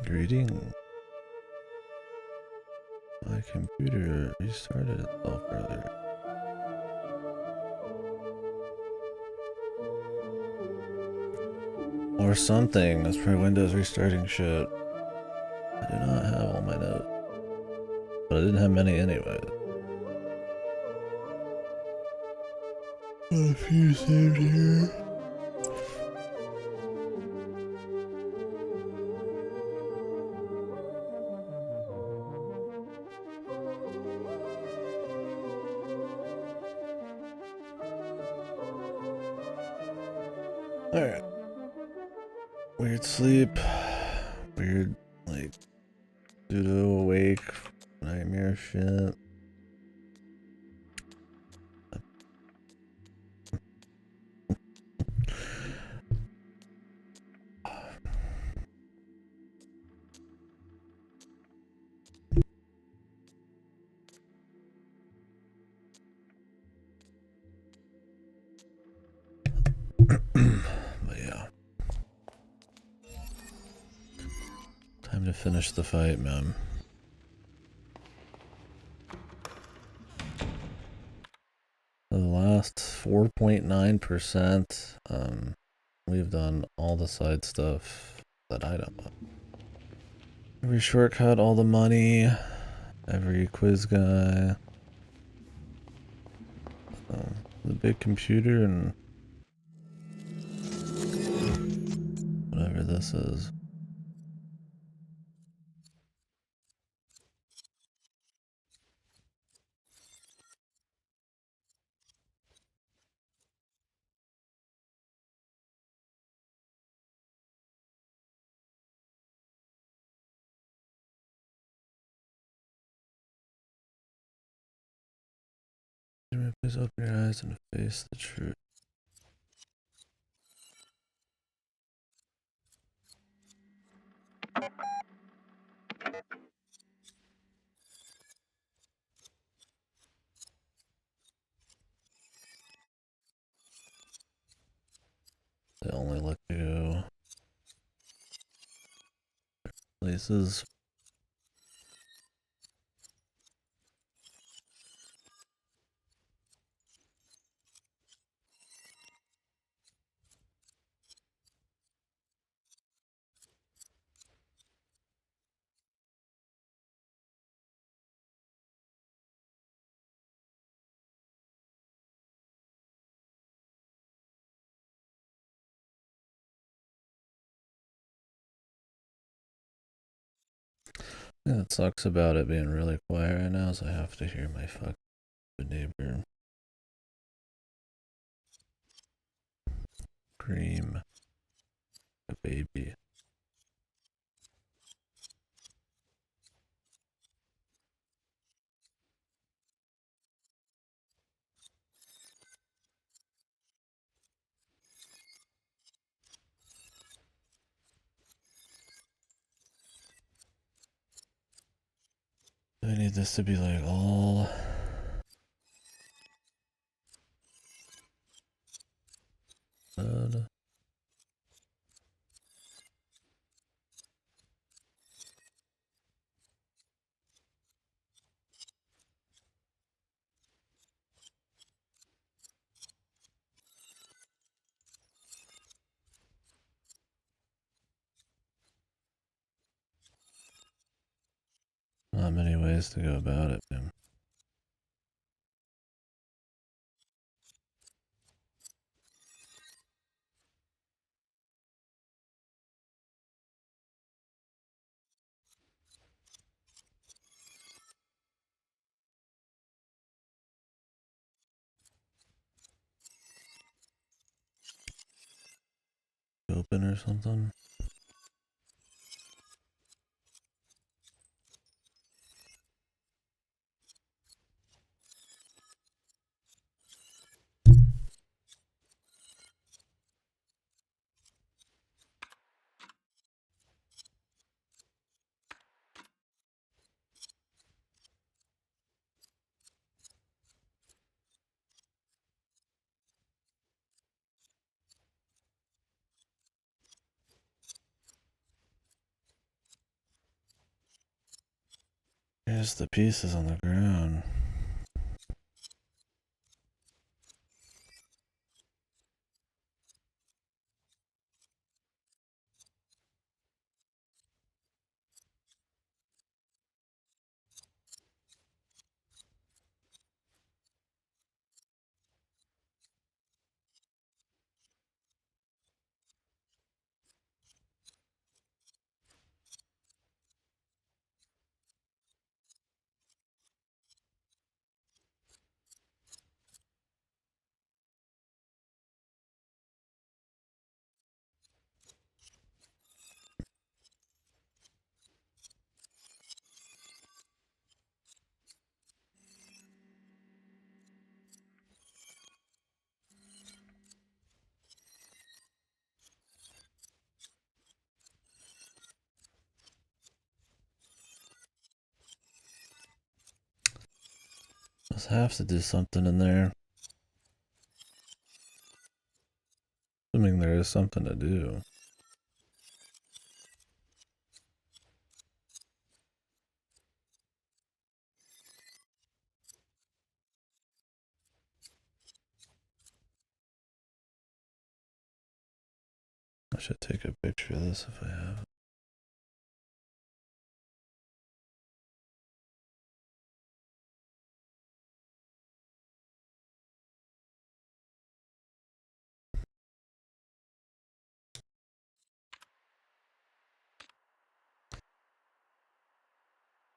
Greeting. My computer restarted itself earlier. Or something. That's probably Windows restarting shit. I do not have all my notes. But I didn't have many anyway. A few saved here. Alright. Weird sleep. Weird, like, pseudo awake. Nightmare shit. But yeah. Time to finish the fight, man. The last 4.9%, we've done all the side stuff that I don't want. Every shortcut, all the money, every quiz guy, the big computer, and whatever this is. Please open your eyes and face the truth. They only let you go places. Yeah, that sucks about it being really quiet right now is I have to hear my fucking neighbor scream a baby. I need this to be like all not many ways to go about it, man. Open or something. There's the pieces on the ground. Must have to do something in there. Assuming there is something to do. I should take a picture of this if I have it.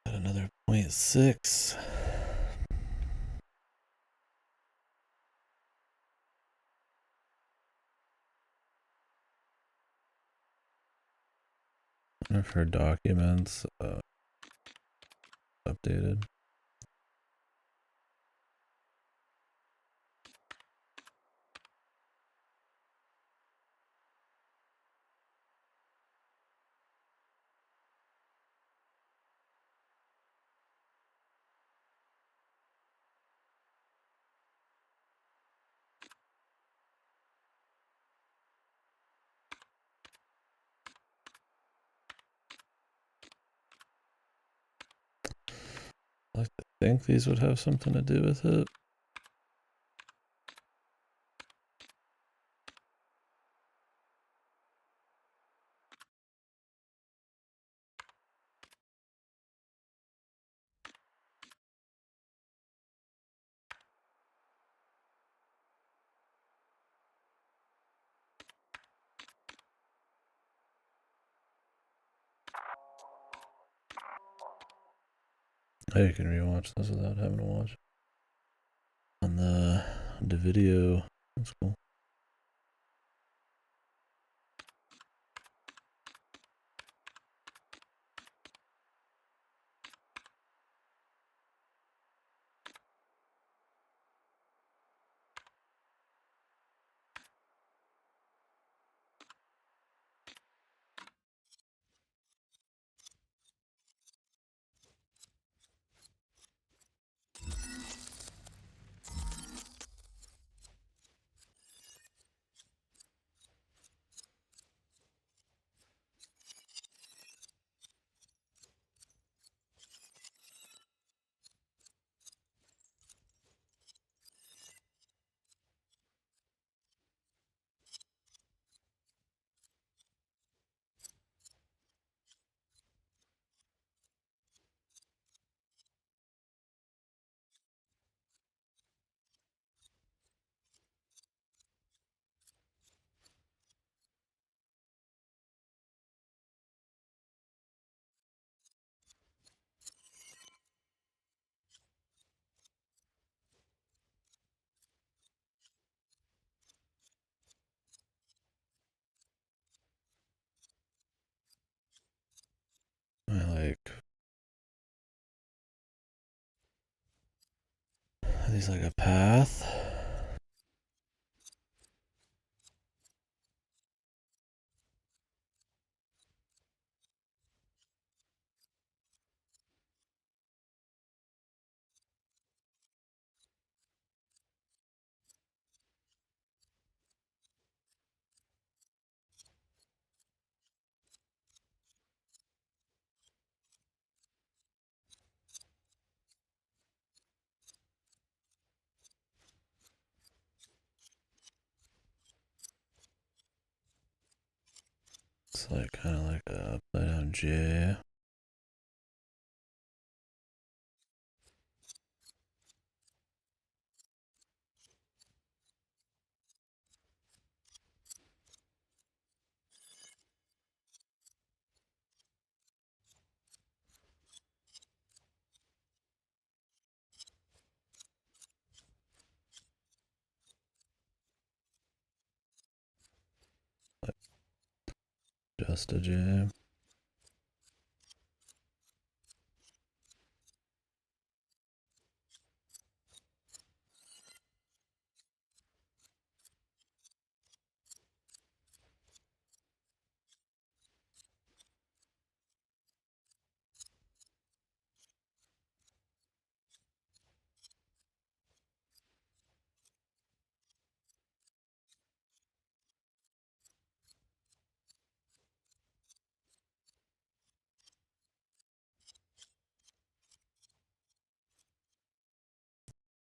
Got another 0.6. Wonder if her documents updated. I like to think these would have something to do with it. Oh, you can rewatch this without having to watch on the video. That's cool. I like. Are these like a path? It's like kind of like a upside down J. Like just a J.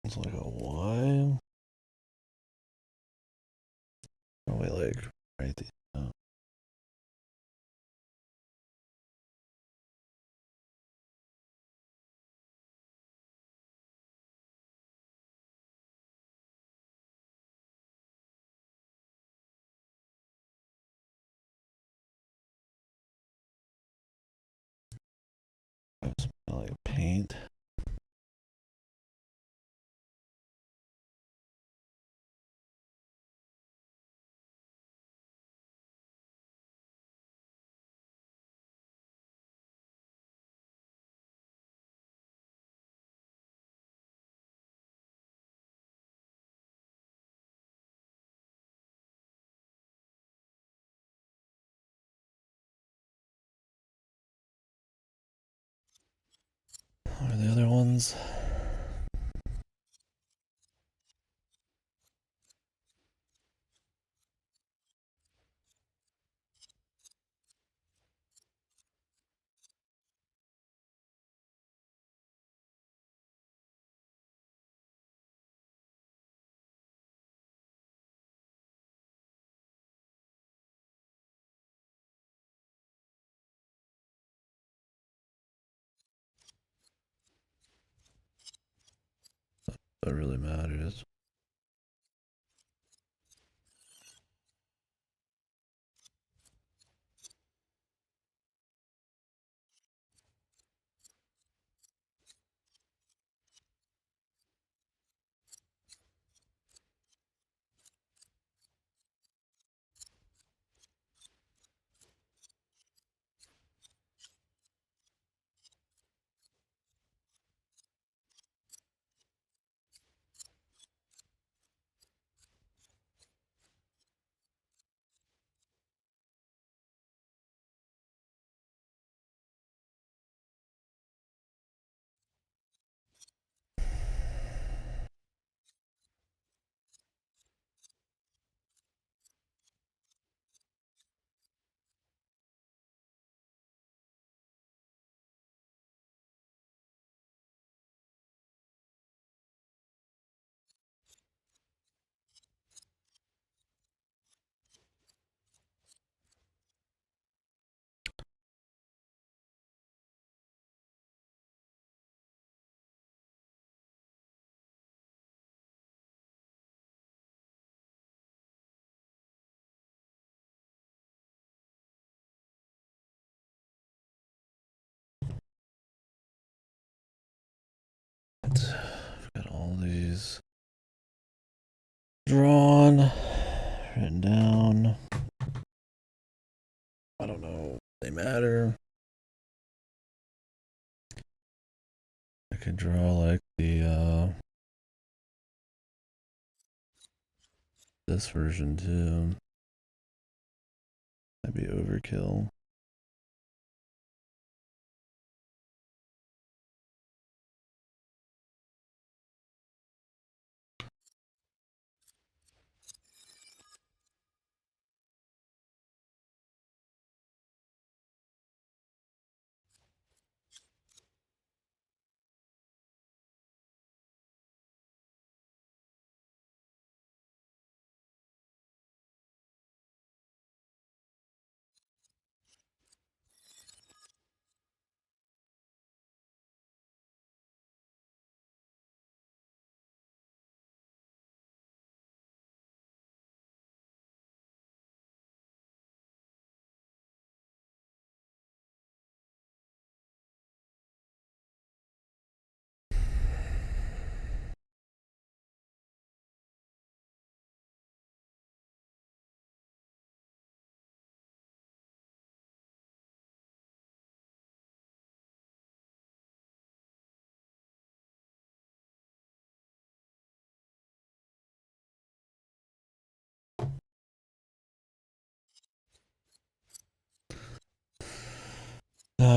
It's like a Y. Probably like write these down. Like paint. What are the other ones? That really matters. I've got all these drawn, written down. I don't know if they matter. I could draw like the this version too. That'd be overkill.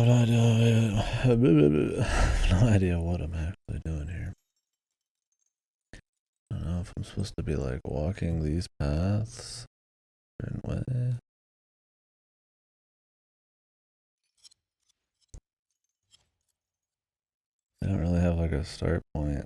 have no idea what I'm actually doing here. I don't know if I'm supposed to be like walking these paths a certain way. I don't really have like a start point.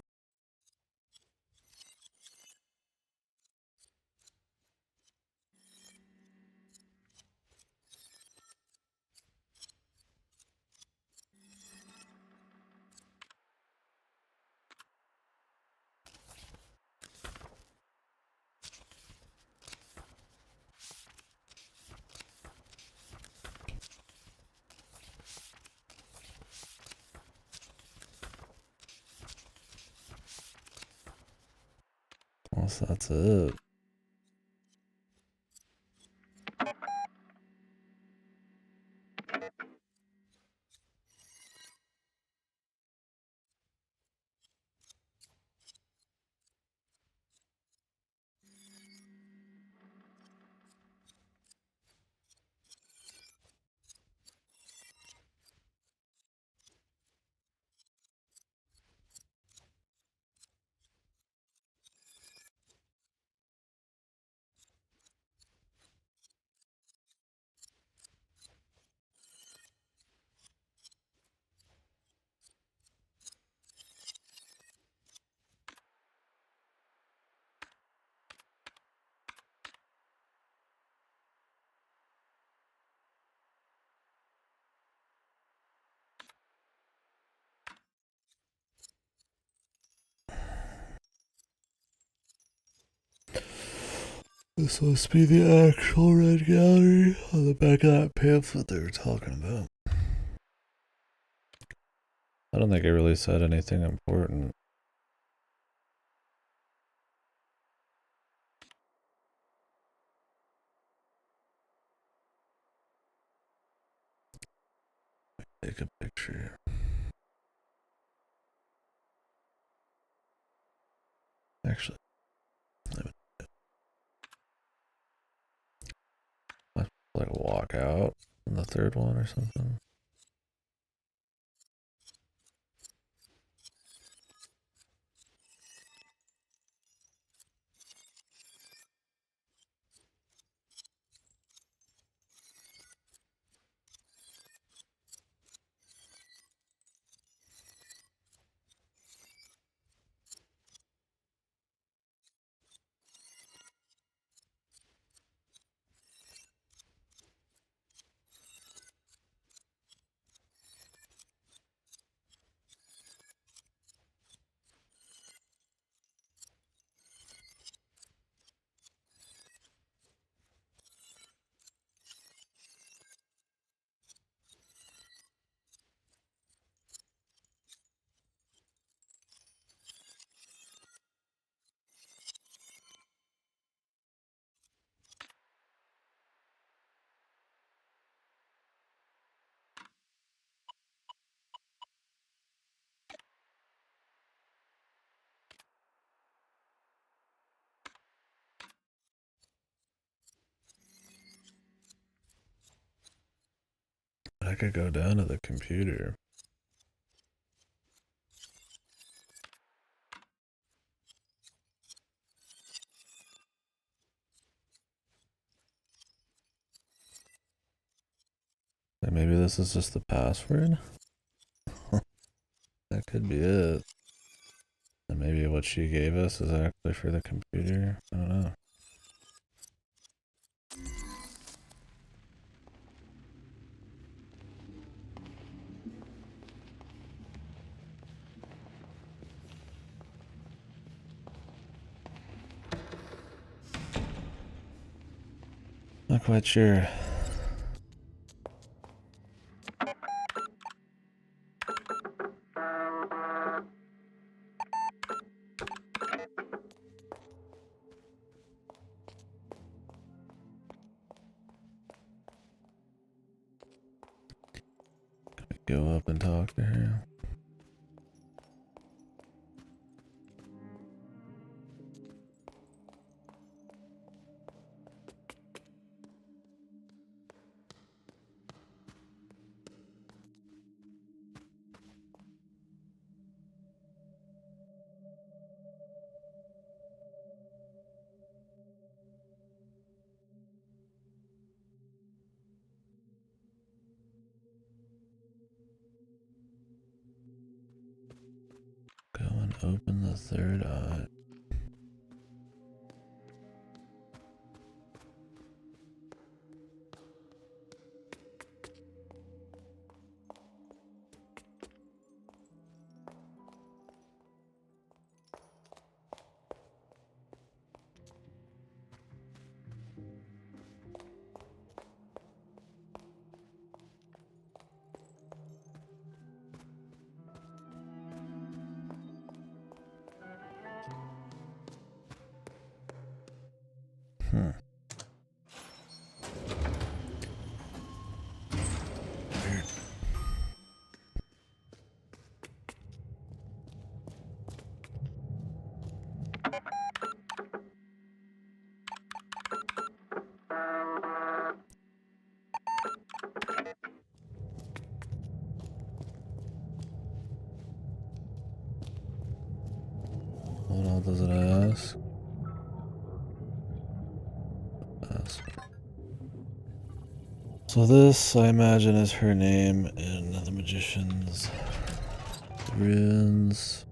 Unless that's it. This must be the actual red gallery on the back of that pamphlet they were talking about. I don't think it really said anything important. Take a picture. Actually, I like walk out on the third one or something. I could go down to the computer. And maybe this is just the password? That could be it. And maybe what she gave us is actually for the computer. I don't know. Not quite sure. Go up and talk to her. Open the third eye. Hmm. Weird. What all does it ask? So this, I imagine, is her name in the Magician's Runes.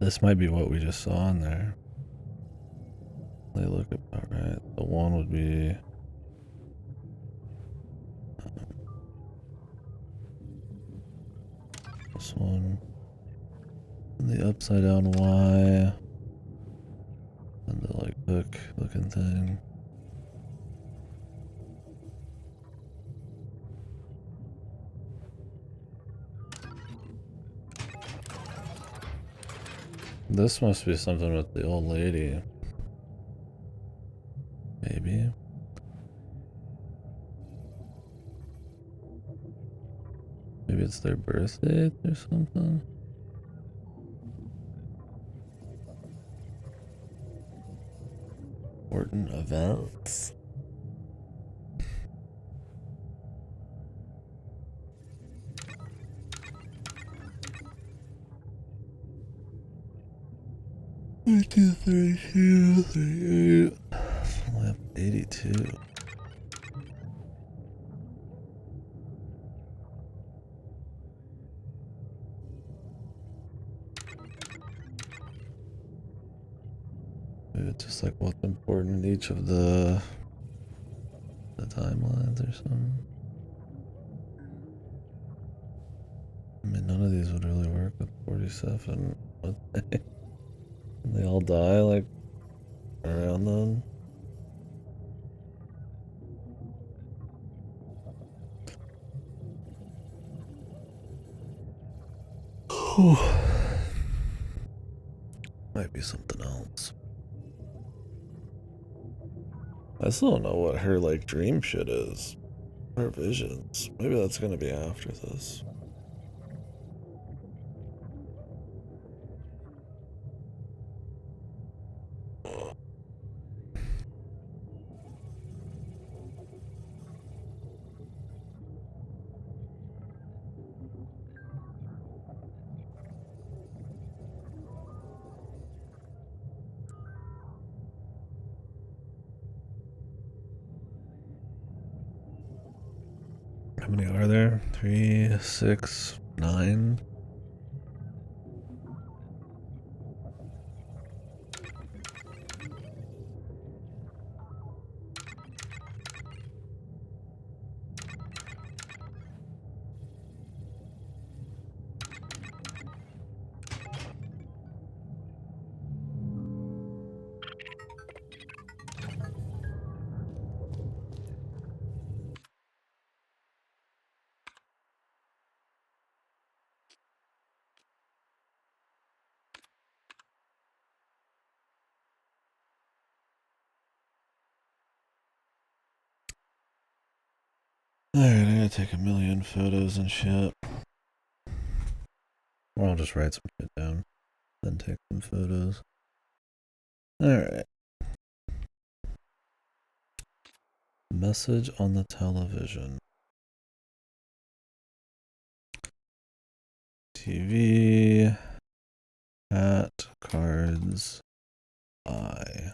This might be what we just saw in there. They look about right. The one would be this one. And the upside down Y. And the like hook looking thing. This must be something with the old lady. Maybe. Maybe it's their birthday or something. Important events. Two, 32, 38. Only up 82. Maybe it's just like what's important in each of the timelines or something. I mean, none of these would really work with 47. Would they? They all die like around then. Might be something else. I still don't know what her like dream shit is. Her visions. Maybe that's gonna be after this. How many are there? 3, 6, 9. Alright, I gotta take a million photos and shit. Or I'll just write some shit down, then take some photos. Alright. Message on the television. TV. Hat. Cards. Eye.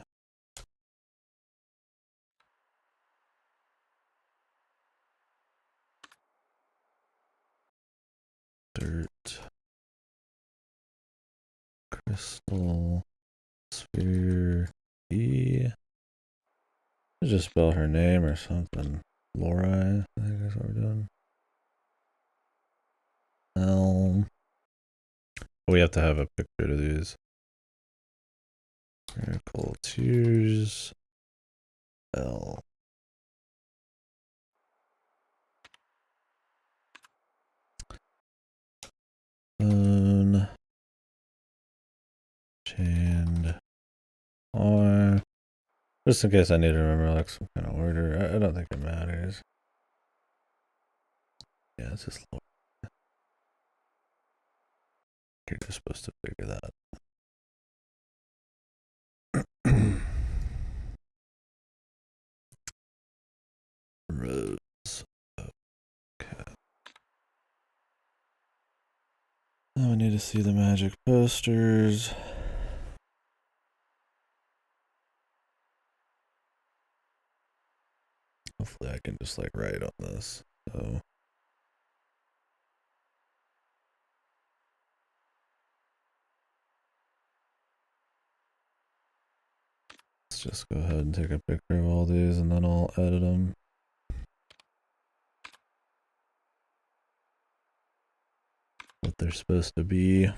Dirt. Crystal Sphere E. Just spell her name or something. Lorelei, I think that's what we're doing. We have to have a picture of these. Miracle Tears. L. Chained R. Just in case I need to remember like some kind of order. I don't think it matters. Yeah, it's just low. You're just supposed to figure that. Rose. Okay. Now we need to see the magic posters. Hopefully I can just like write on this. So let's just go ahead and take a picture of all these and then I'll edit them. What they're supposed to be.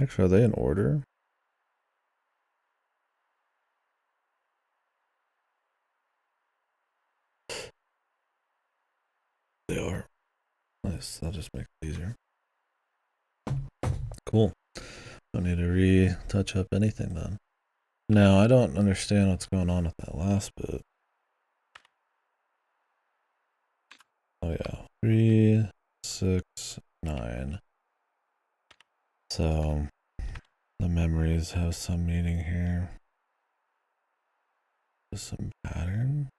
Actually, are they in order? They are. Nice. That'll just make it easier. Cool. Don't need to retouch up anything then. Now, I don't understand what's going on with that last bit. Oh yeah. 3, 6, 9. So the memories have some meaning here. Just some pattern.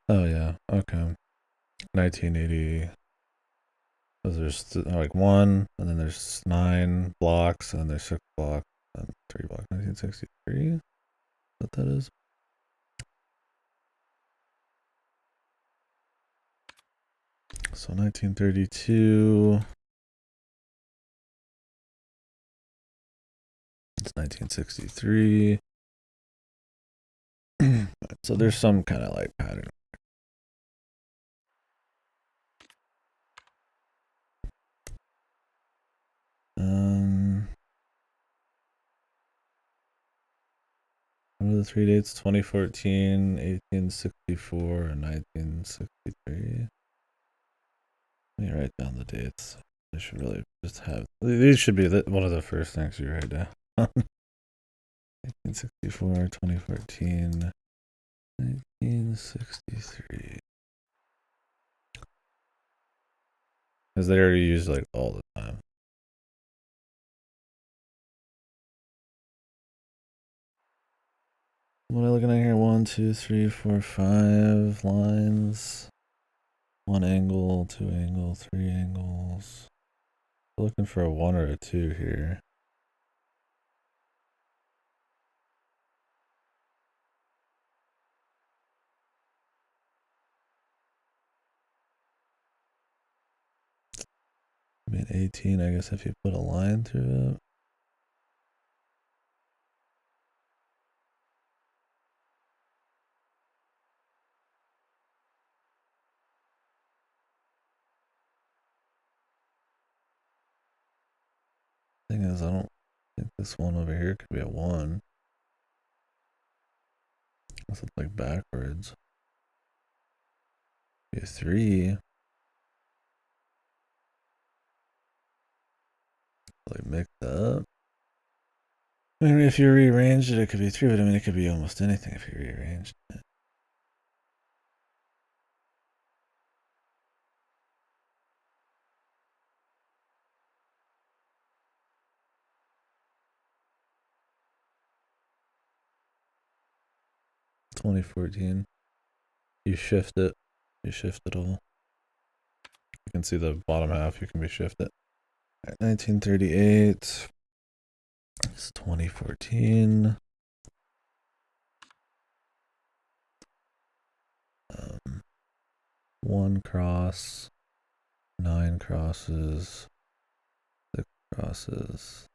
Oh yeah, okay. 1980. So there's like 1, and then there's 9 blocks, and then there's 6 blocks, and 3 blocks. 1963? What that is? So 1932. It's 1963. So there's some kind of like pattern. What are the 3 dates? 2014, 1864, and 1963. Let me write down the dates. I should really just have these. Should be one of the first things you write down. 1964, 2014, 1963. Because they already use like all the time. What am I looking at here? 1, 2, 3, 4, 5 lines. 1 angle, 2 angle, 3 angles. Looking for a 1 or a 2 here. I mean 18, I guess if you put a line through it. Thing is, I don't think this one over here could be a 1. This looks like backwards. Be a 3. Like mixed up. I mean, if you rearranged it, it could be 3, but I mean, it could be almost anything if you rearranged it. $2014. You shift it. You shift it all. You can see the bottom half. You can be shifted. 1938. It's 2014. One cross, 9 crosses, 6 crosses.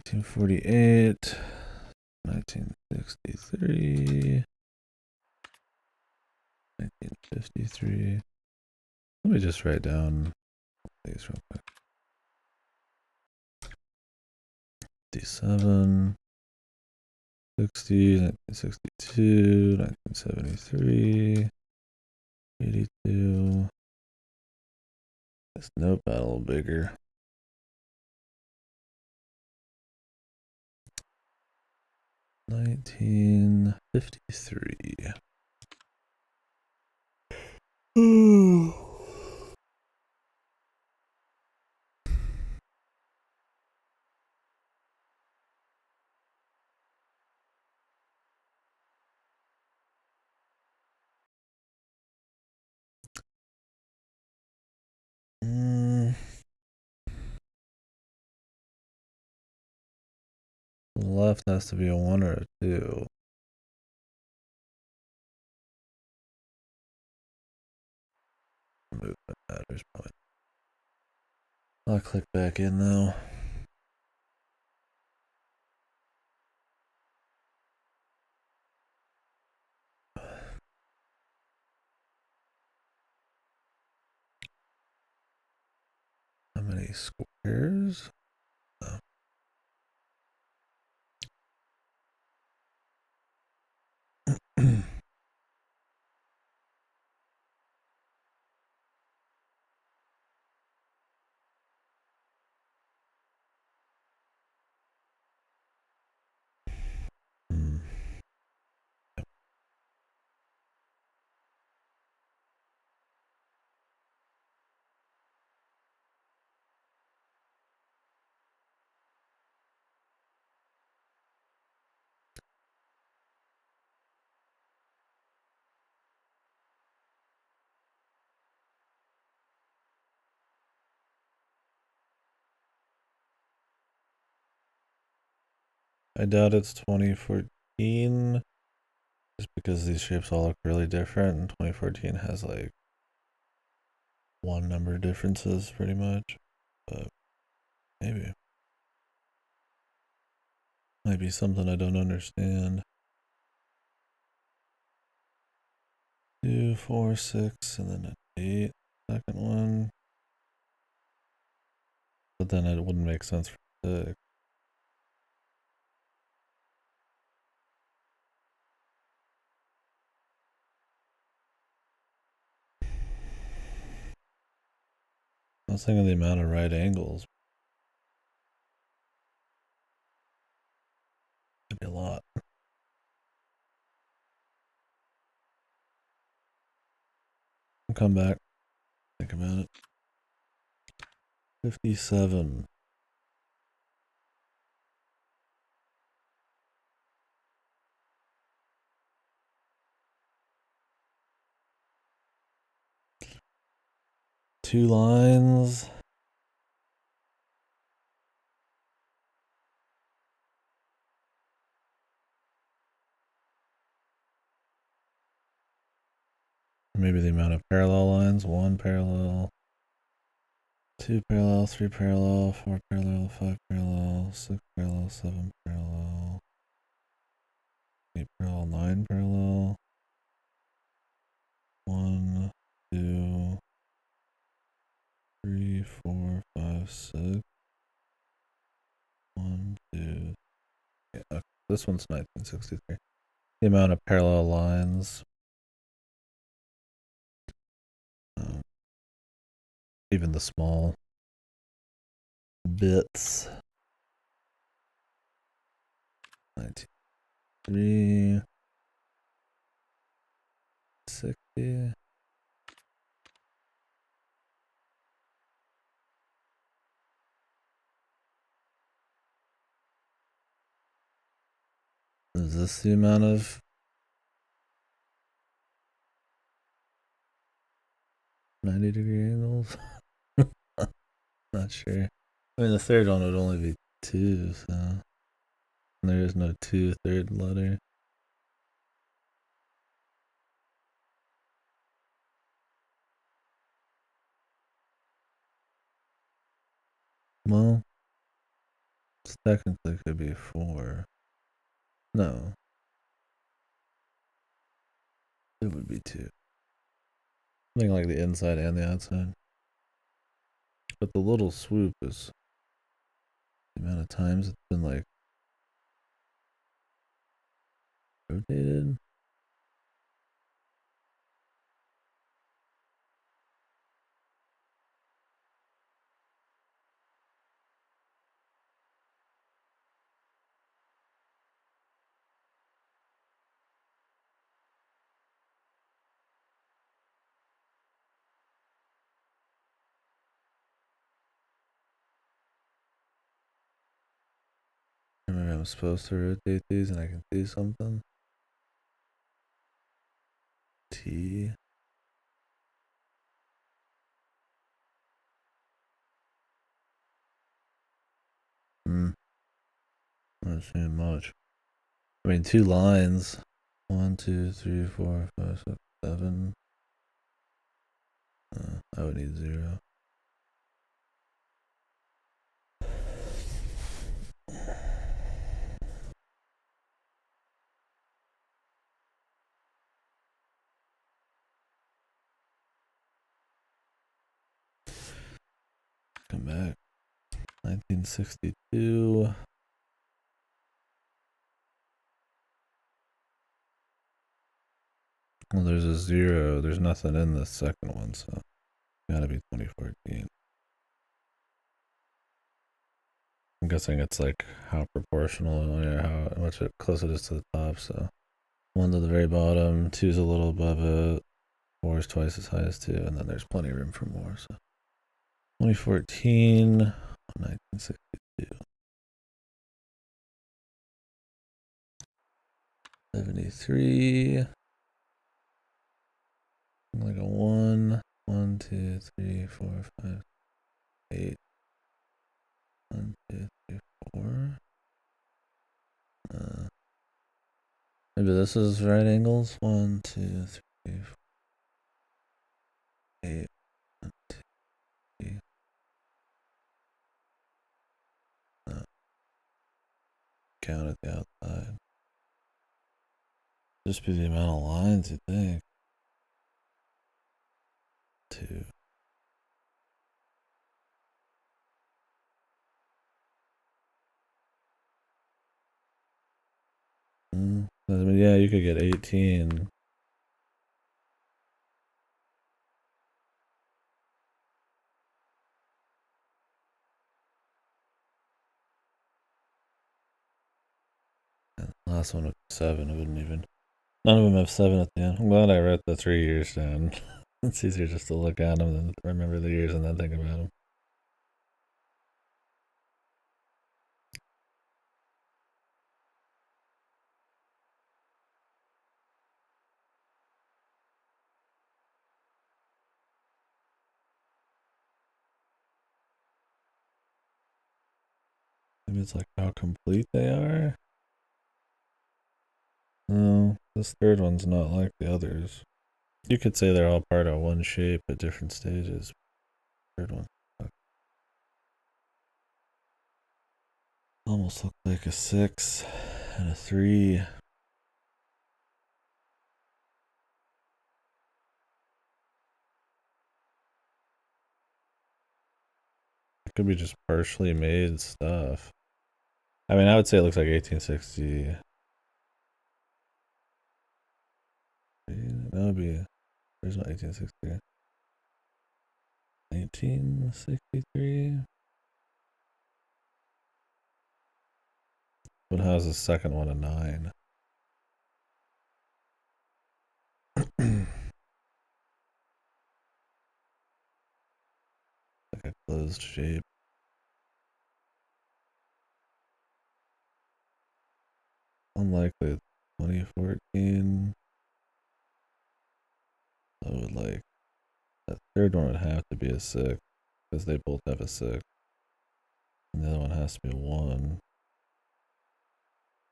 1948, 1963, 1953. Let me just write down these real quick. 57, 60, 1962, 1973, 82. This notepad a little bigger. 1953. The left has to be a 1 or a 2. Move that matters probably. I'll click back in though. How many squares? Oh. I doubt it's 2014, just because these shapes all look really different, and 2014 has like 1 number differences pretty much, but maybe. Might be something I don't understand. 2, 4, 6, and then an 8, second one. But then it wouldn't make sense for 6. I was thinking the amount of right angles. Could be a lot. I'll come back. Think about it. 57. Two lines. Maybe the amount of parallel lines. 1 parallel, 2 parallel, 3 parallel, 4 parallel, 5 parallel, 6 parallel, 7 parallel, 8 parallel, 9 parallel. 1, 2, 3, 4, 5, 6. 1, 2. Yeah, okay. This one's 1963. The amount of parallel lines. Even the small bits. 93. 60. Is this the amount of 90-degree angles? Not sure. I mean, the third one would only be 2, so there is no 2 third letter. Well, this technically could be 4. No, it would be 2. I think like the inside and the outside. But the little swoop is the amount of times it's been like rotated. Maybe I'm supposed to rotate these and I can see something. T. Not seeing much. I mean, 2 lines. 1, 2, 3, 4, 5, 6, 7. I would need 0. Come back. 1962. Well, there's a 0. There's nothing in the second one, so gotta be 2014. I'm guessing it's like how proportional, how much close it is to the top. So 1 to the very bottom, 2's a little above it, 4 is twice as high as 2, and then there's plenty of room for more. So 2014, 1962. 73. Like a 1. 1, 2, 3, 4, 5, 8. 1, 2, 3, 4. Maybe this is right angles. 1, 2, 3, 4, 8. 1, 2, 3. Count at the outside. Just be the amount of lines, you think. 2. I mean, yeah, you could get 18. Last one with 7. It wouldn't even. None of them have 7 at the end. I'm glad I wrote the 3 years down. It's easier just to look at them than remember the years and then think about them. Maybe it's like how complete they are. No, this third one's not like the others. You could say they're all part of one shape at different stages. Third one almost looked like a 6 and a 3. It could be just partially made stuff. I mean, I would say it looks like 1860. That would be. There's no 1860. 1963. But how's the second one a 9? Like a closed shape. Unlikely 2014. I would like That third one would have to be a 6 because they both have a 6. And the other one has to be a 1.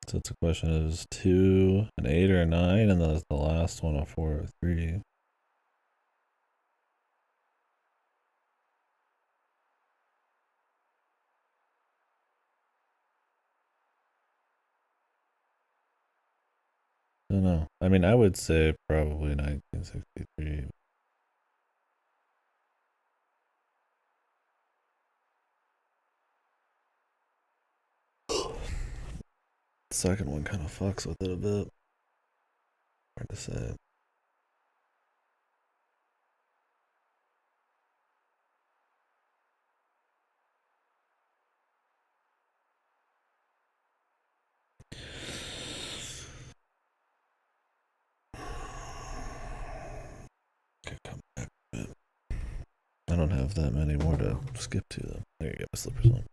So it's a question of is 2, an 8, or a 9, and then the last one a 4 or 3. I don't know. I mean, I would say probably 1963. The second one kind of fucks with it a bit. Hard to say. Okay, come back a bit. I don't have that many more to skip to though. There you go, slippers on.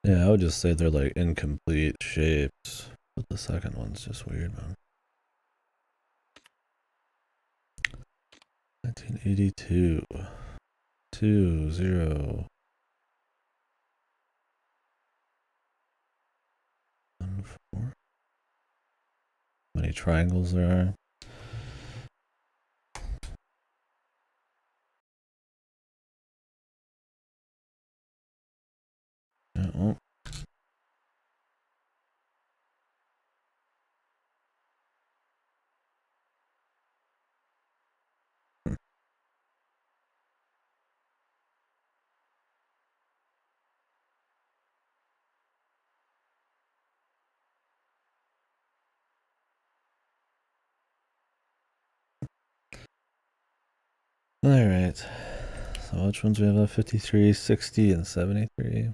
Yeah, I would just say they're like incomplete shapes, but the second one's just weird, man. 1982. 2, 0. 1, 4. How many triangles there are? Yeah, well. Alright. So which ones we have? 53, 60, and 73.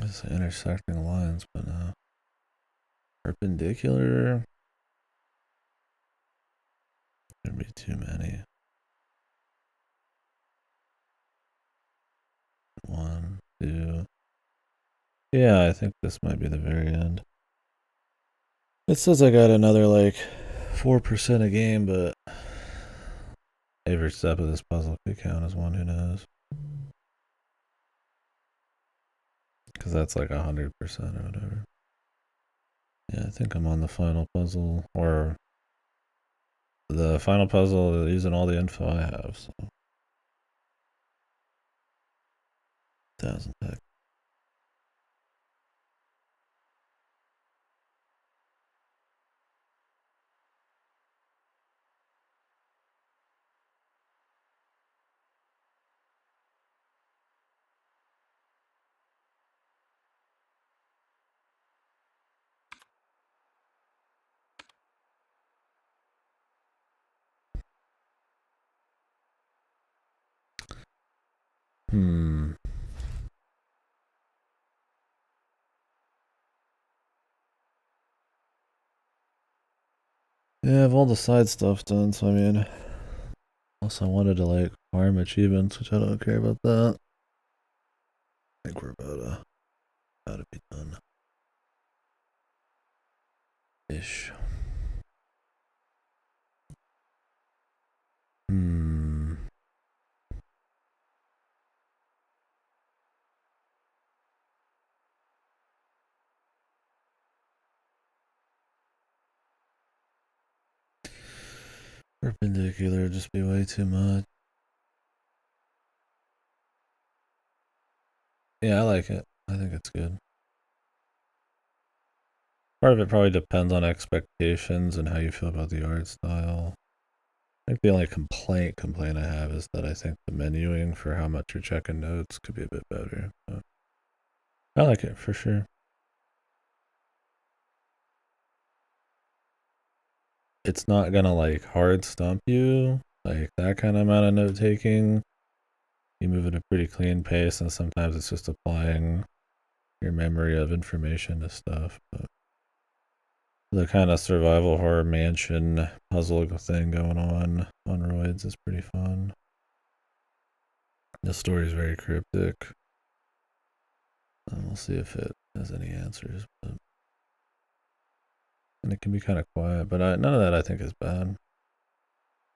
It's intersecting lines, but perpendicular. There'd be too many. 1, 2. Yeah, I think this might be the very end. It says I got another like 4% a game, but every step of this puzzle could count as one. Who knows? Because that's like 100% or whatever. Yeah, I think I'm on the final puzzle, or the final puzzle using all the info I have. So 1,000 pack. Yeah, I have all the side stuff done, so I mean, also I wanted to like farm achievements, which I don't care about that. I think we're about to be done. Ish. Perpendicular would just be way too much. Yeah, I like it. I think it's good. Part of it probably depends on expectations and how you feel about the art style. I think the only complaint I have is that I think the menuing for how much you're checking notes could be a bit better. But I like it for sure. it's not gonna like hard stump you, like that kind of amount of note taking. You move at a pretty clean pace, and sometimes it's just applying your memory of information to stuff. But the kind of survival horror mansion puzzle thing going on roids is pretty fun. The story is very cryptic. We'll see if it has any answers. But... and it can be kind of quiet, but none of that I think is bad.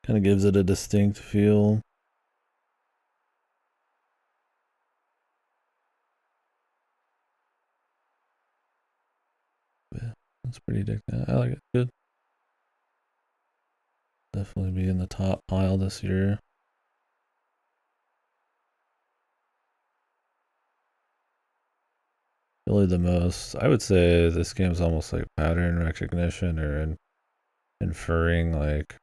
Kind of gives it a distinct feel. Yeah, that's pretty addicting. I like it. Good. Definitely be in the top pile this year. Really the most, I would say this game's almost like pattern recognition or inferring like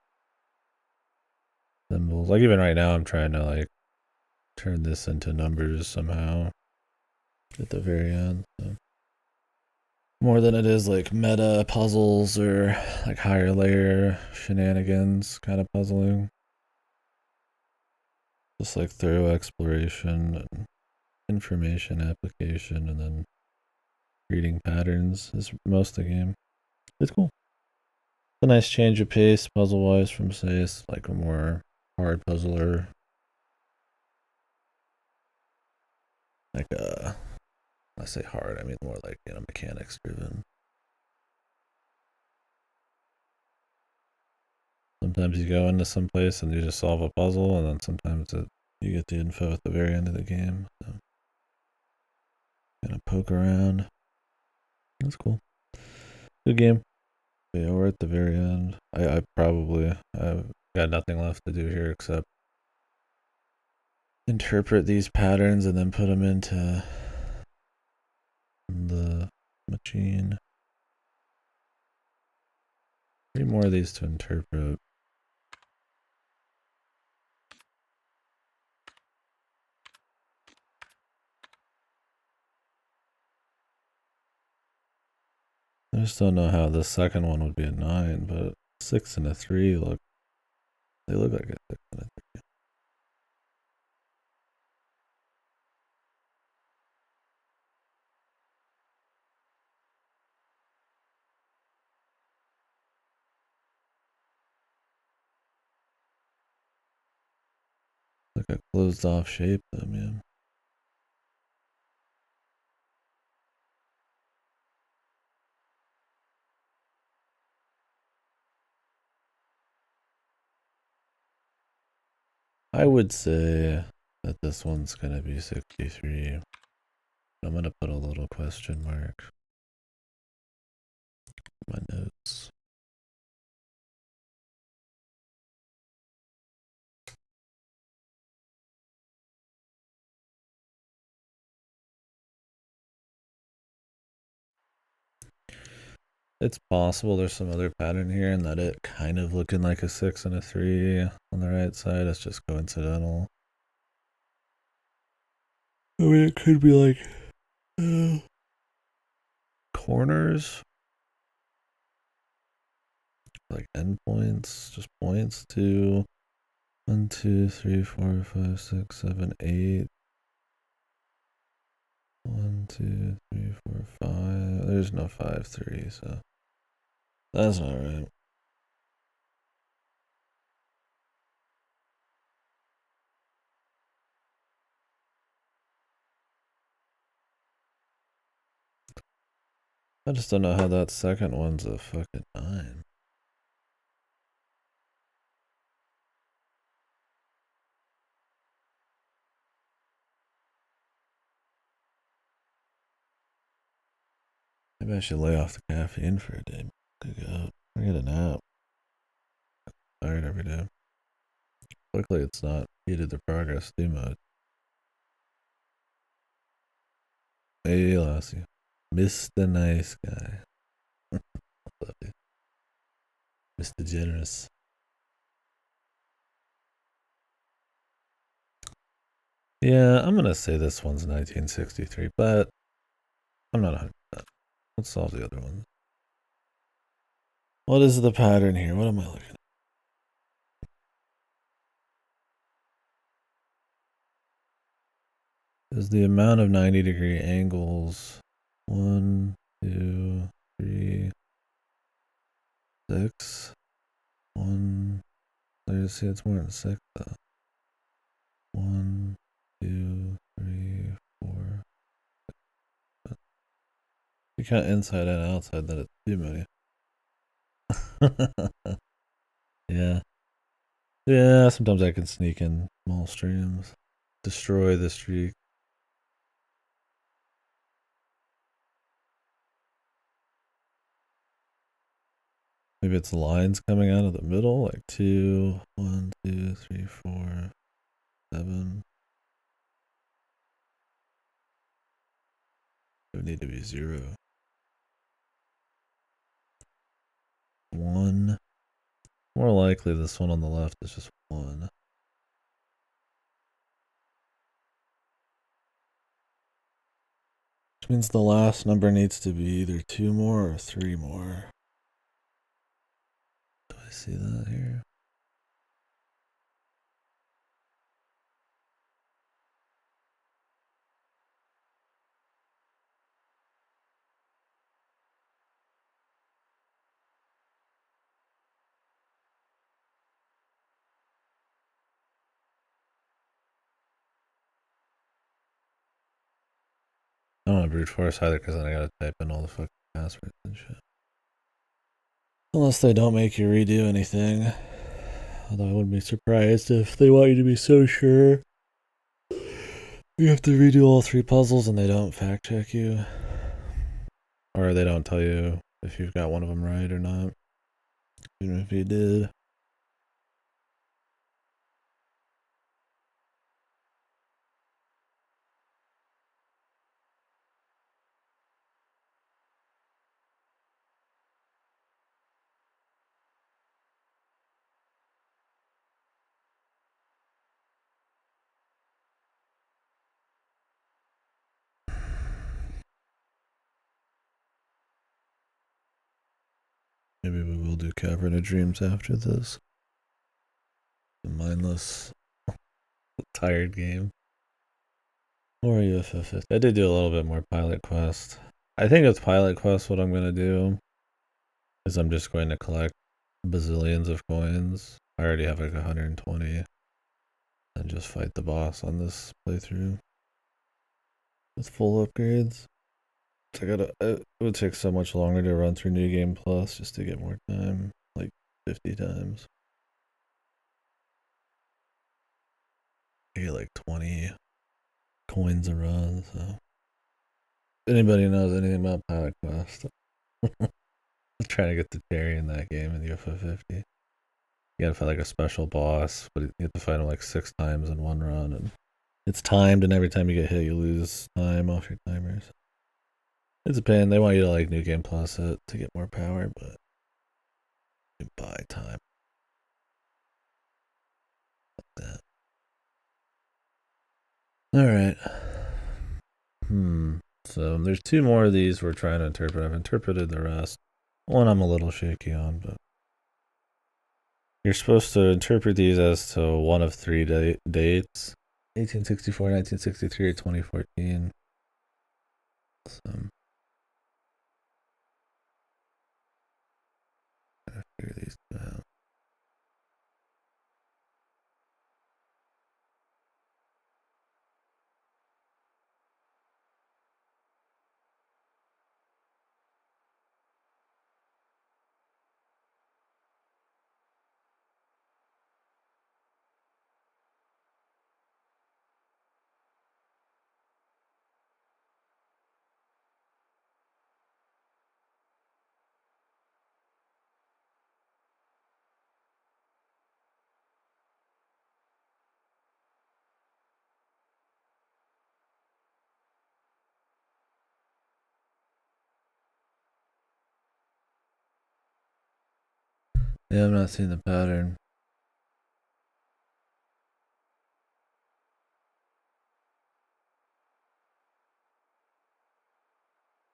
symbols. Like even right now I'm trying to like turn this into numbers somehow at the very end. So. More than it is like meta puzzles or like higher layer shenanigans kind of puzzling. Just like thorough exploration and information application and then reading patterns is most of the game. It's cool. It's a nice change of pace puzzle wise from say like a more hard puzzler. Like I say hard, I mean more like, you know, mechanics driven. Sometimes you go into some place and you just solve a puzzle, and then sometimes you get the info at the very end of the game. So kind of poke around. That's cool. Good game. Yeah, we're at the very end. I've got nothing left to do here except interpret these patterns and then put them into the machine. 3 more of these to interpret. I just don't know how the second one would be a 9, but 6 and a 3 they look like a 6 and a 3. Like a closed off shape though, man. I would say that this one's gonna be 63. I'm gonna put a little question mark in my notes. It's possible there's some other pattern here and that it kind of looking like a 6 and a 3 on the right side. It's just coincidental. I mean, it could be like corners, like endpoints, just points to 1, 2, 3, 4, 5, 6, 7, 8. 1, 2, 3, 4, 5. There's no 5, 3, so that's not right. I just don't know how that second one's a fucking 9. Maybe I should lay off the caffeine for a day. Could go out. I get a nap. Tired every day. Luckily, it's not heated the progress too much. Hey, Lassie. Mr. Nice Guy. Love you. Mr. Generous. Yeah, I'm gonna say this one's 1963, but I'm not 100%. Let's solve the other one. What is the pattern here? What am I looking at? Is the amount of 90-degree angles 1, 2, 3, 6? 1. Let's see, it's more than 6 though. 1, 2, 3, 4. If you count inside and outside, then it's too many. Yeah. Yeah, sometimes I can sneak in small streams. Destroy the streak. Maybe it's lines coming out of the middle, like 2, 1, 2, 3, 4, 7. It would need to be 0. 1. More likely this one on the left is just 1. Which means the last number needs to be either 2 more or 3 more. Do I see that here? I don't want to brute force either because then I gotta type in all the fucking passwords and shit. Unless they don't make you redo anything. Although I wouldn't be surprised if they want you to be so sure. You have to redo all 3 puzzles and they don't fact check you. Or they don't tell you if you've got one of them right or not. Even if you did. Maybe we will do Cavern of Dreams after this. The mindless, tired game. Or UFF50. I did do a little bit more Pilot Quest. I think with Pilot Quest, what I'm going to do is I'm just going to collect bazillions of coins. I already have like 120. And just fight the boss on this playthrough with full upgrades. It would take so much longer to run through New Game Plus just to get more time, like 50 times. I get like 20 coins a run, so. If anybody knows anything about Pilot Quest, I'm trying to get the cherry in that game in UFO50. You gotta fight like a special boss, but you have to fight him like 6 times in one run, and it's timed, and every time you get hit, you lose time off your timers. It's a pain. They want you to like New Game Plus it to get more power, but you buy time. That. All right. So there's 2 more of these we're trying to interpret. I've interpreted the rest. One I'm a little shaky on, but you're supposed to interpret these as to one of 3 dates: 1864, 1963, or 2014. So I figure these out. Yeah, I'm not seeing the pattern.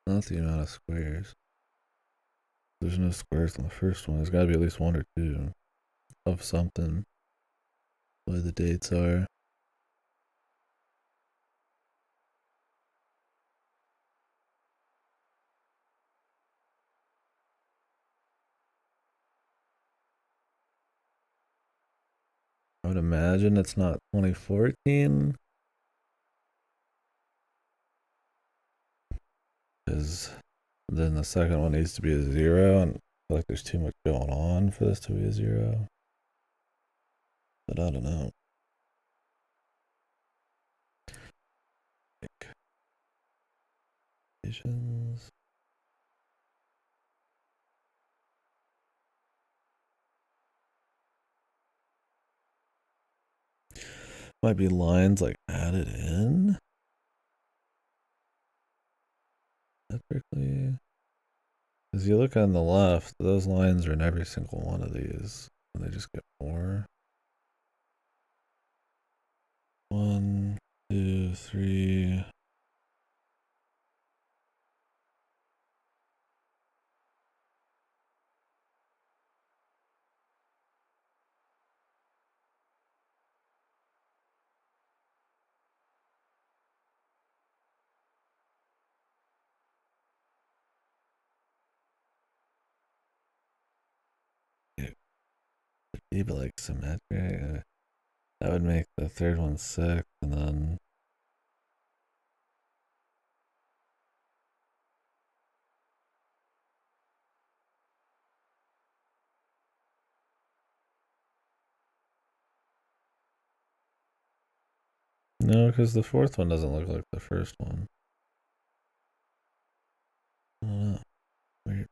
Not the amount of squares. There's no squares on the first one. There's got to be at least one or two of something. The way the dates are. I would imagine it's not 2014. Because then the second one needs to be a 0, and I feel like there's too much going on for this to be a 0. But I don't know. Patience. Might be lines like added in. Typically. Because you look on the left, those lines are in every single one of these. And they just get more. 1, 2, 3. But like symmetric. That would make the third one 6, and then no, because the fourth one doesn't look like the first one. I don't know. Weird.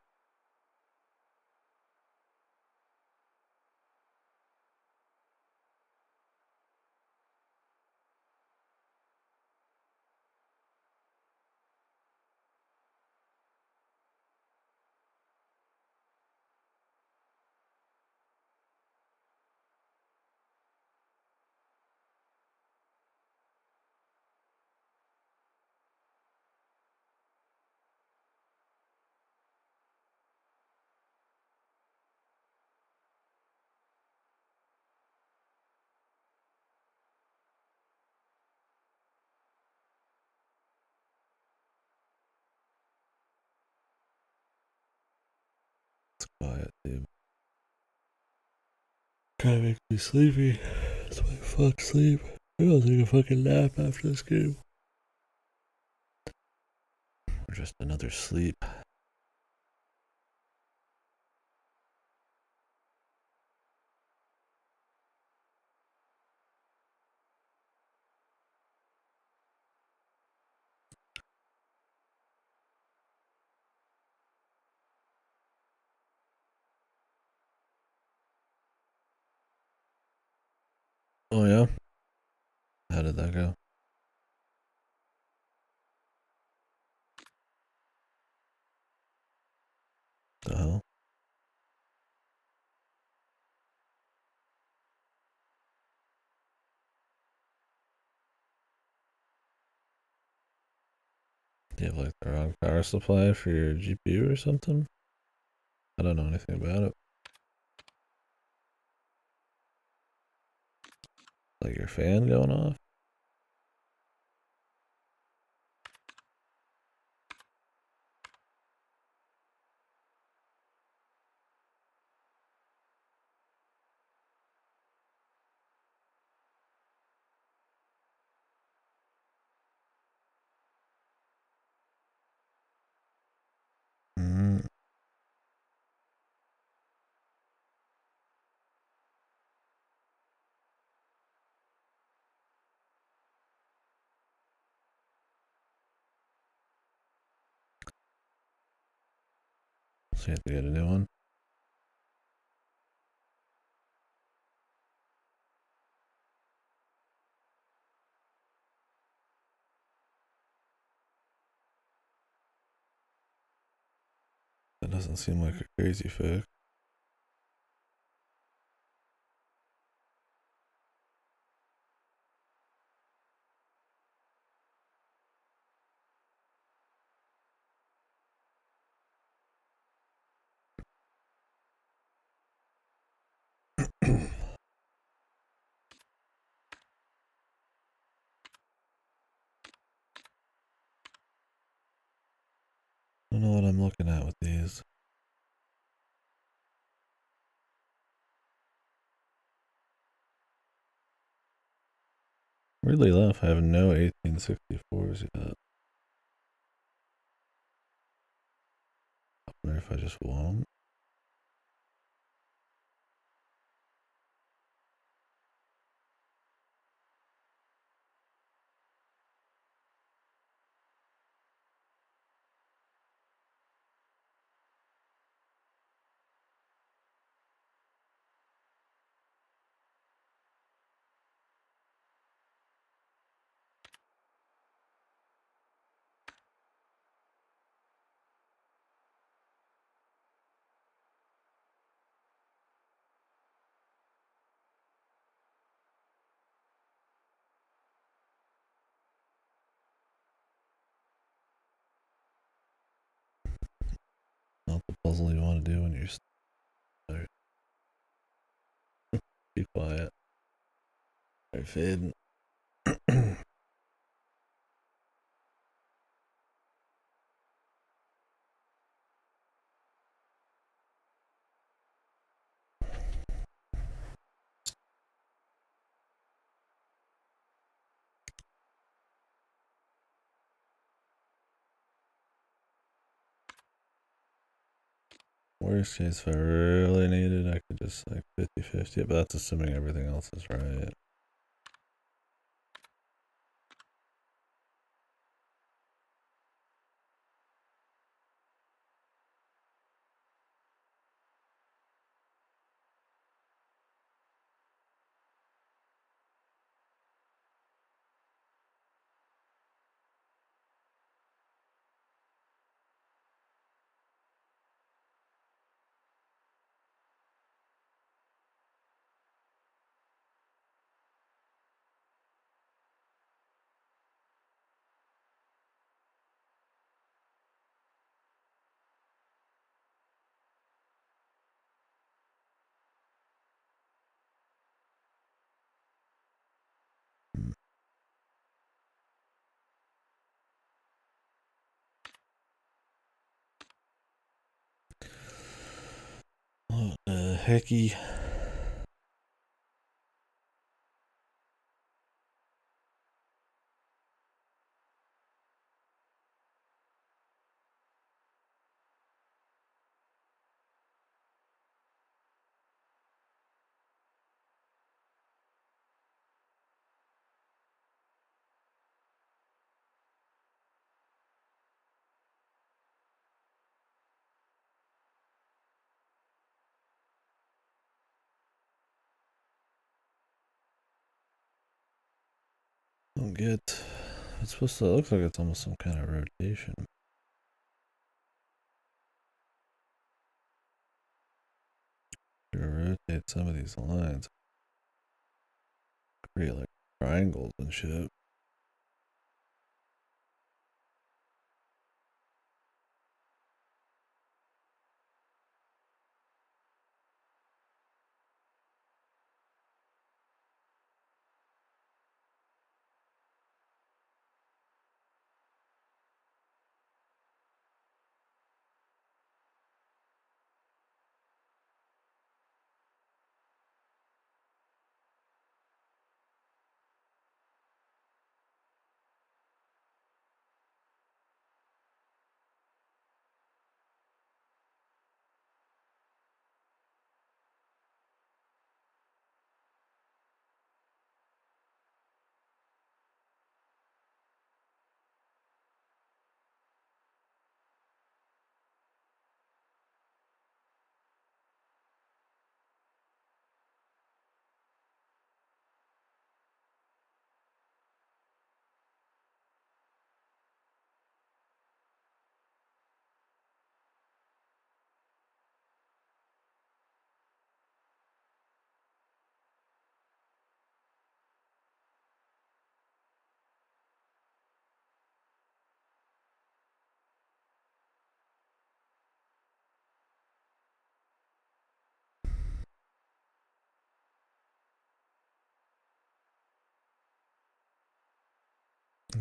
It's quiet, dude. Kinda makes me sleepy. That's why I fuck sleep. I'll take a fucking nap after this game. Or just another sleep. Oh yeah? How did that go? The hell? Do you have like the wrong power supply for your GPU or something? I don't know anything about it. Like your fan going off? Mm. So you have to get a new one? That doesn't seem like a crazy fix. don't know what I'm looking at with these. Weirdly enough, I have no 1864s yet. I wonder if I just won't. Not the puzzle you want to do when you're tired. Be quiet. Alright, fade. Worst case, if I really needed, I could just like 50-50, but that's assuming everything else is right. What the hecky? Don't get. It's supposed to look like it's almost some kind of rotation. To rotate some of these lines, create like triangles and shit.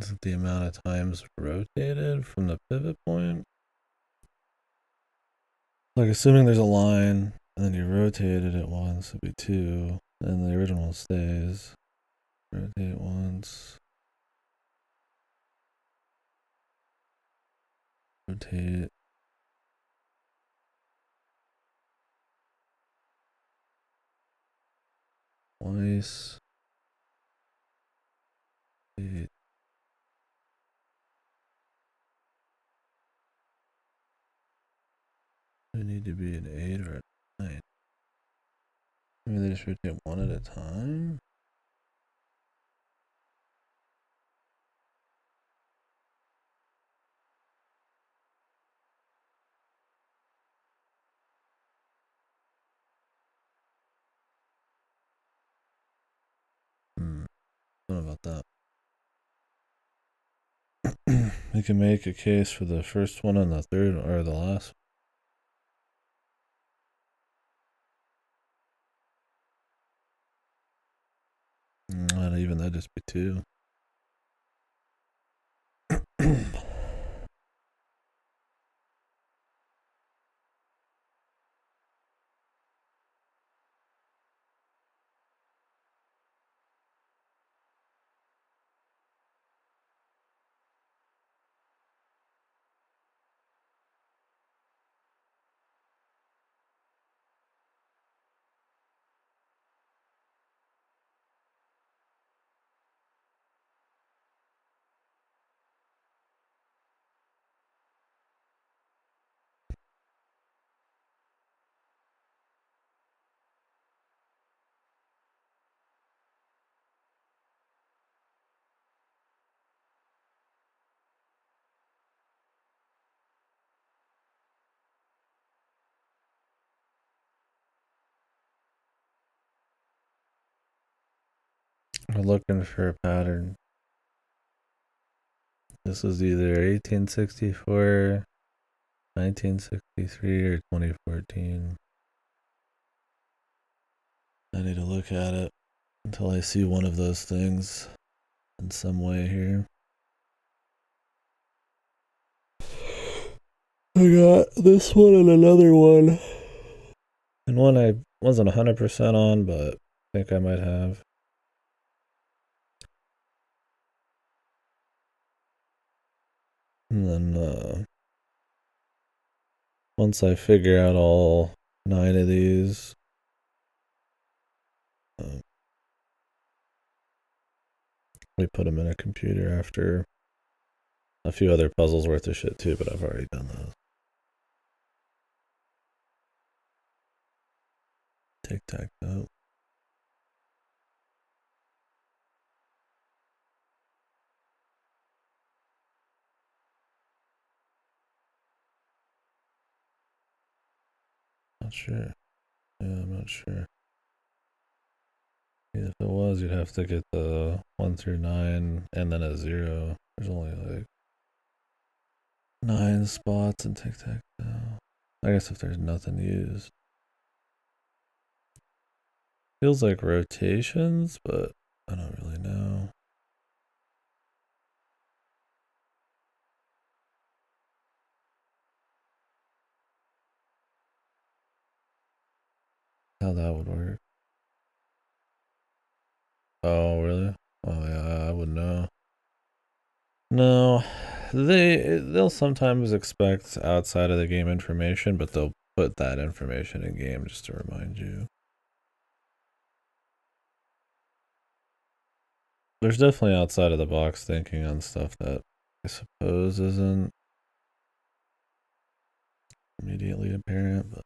Is it the amount of times rotated from the pivot point? Like, assuming there's a line, and then you rotate it once, it'd be 2, and the original stays. Rotate once. Rotate. Twice. Rotate. Do it need to be an 8 or a 9? Maybe they just rotate one at a time? What about that? We can make a case for the first one and the third, or the last one. Not even, that'd just be 2. We're looking for a pattern. This is either 1864, 1963, or 2014. I need to look at it until I see one of those things in some way here. I got this one and another one. And one I wasn't 100% on, but I think I might have. And then once I figure out all 9 of these, we put them in a computer after a few other puzzles worth of shit too, but I've already done those. Tic-tac-toe. Not sure. Yeah, I'm not sure. If it was, you'd have to get the 1 through 9 and then a 0. There's only like 9 spots in tic-tac-toe. I guess if there's nothing used. Feels like rotations, but I don't really know. How that would work. Oh, really? Oh, yeah, I wouldn't know. No, they'll sometimes expect outside of the game information, but they'll put that information in game just to remind you. There's definitely outside of the box thinking on stuff that I suppose isn't immediately apparent, but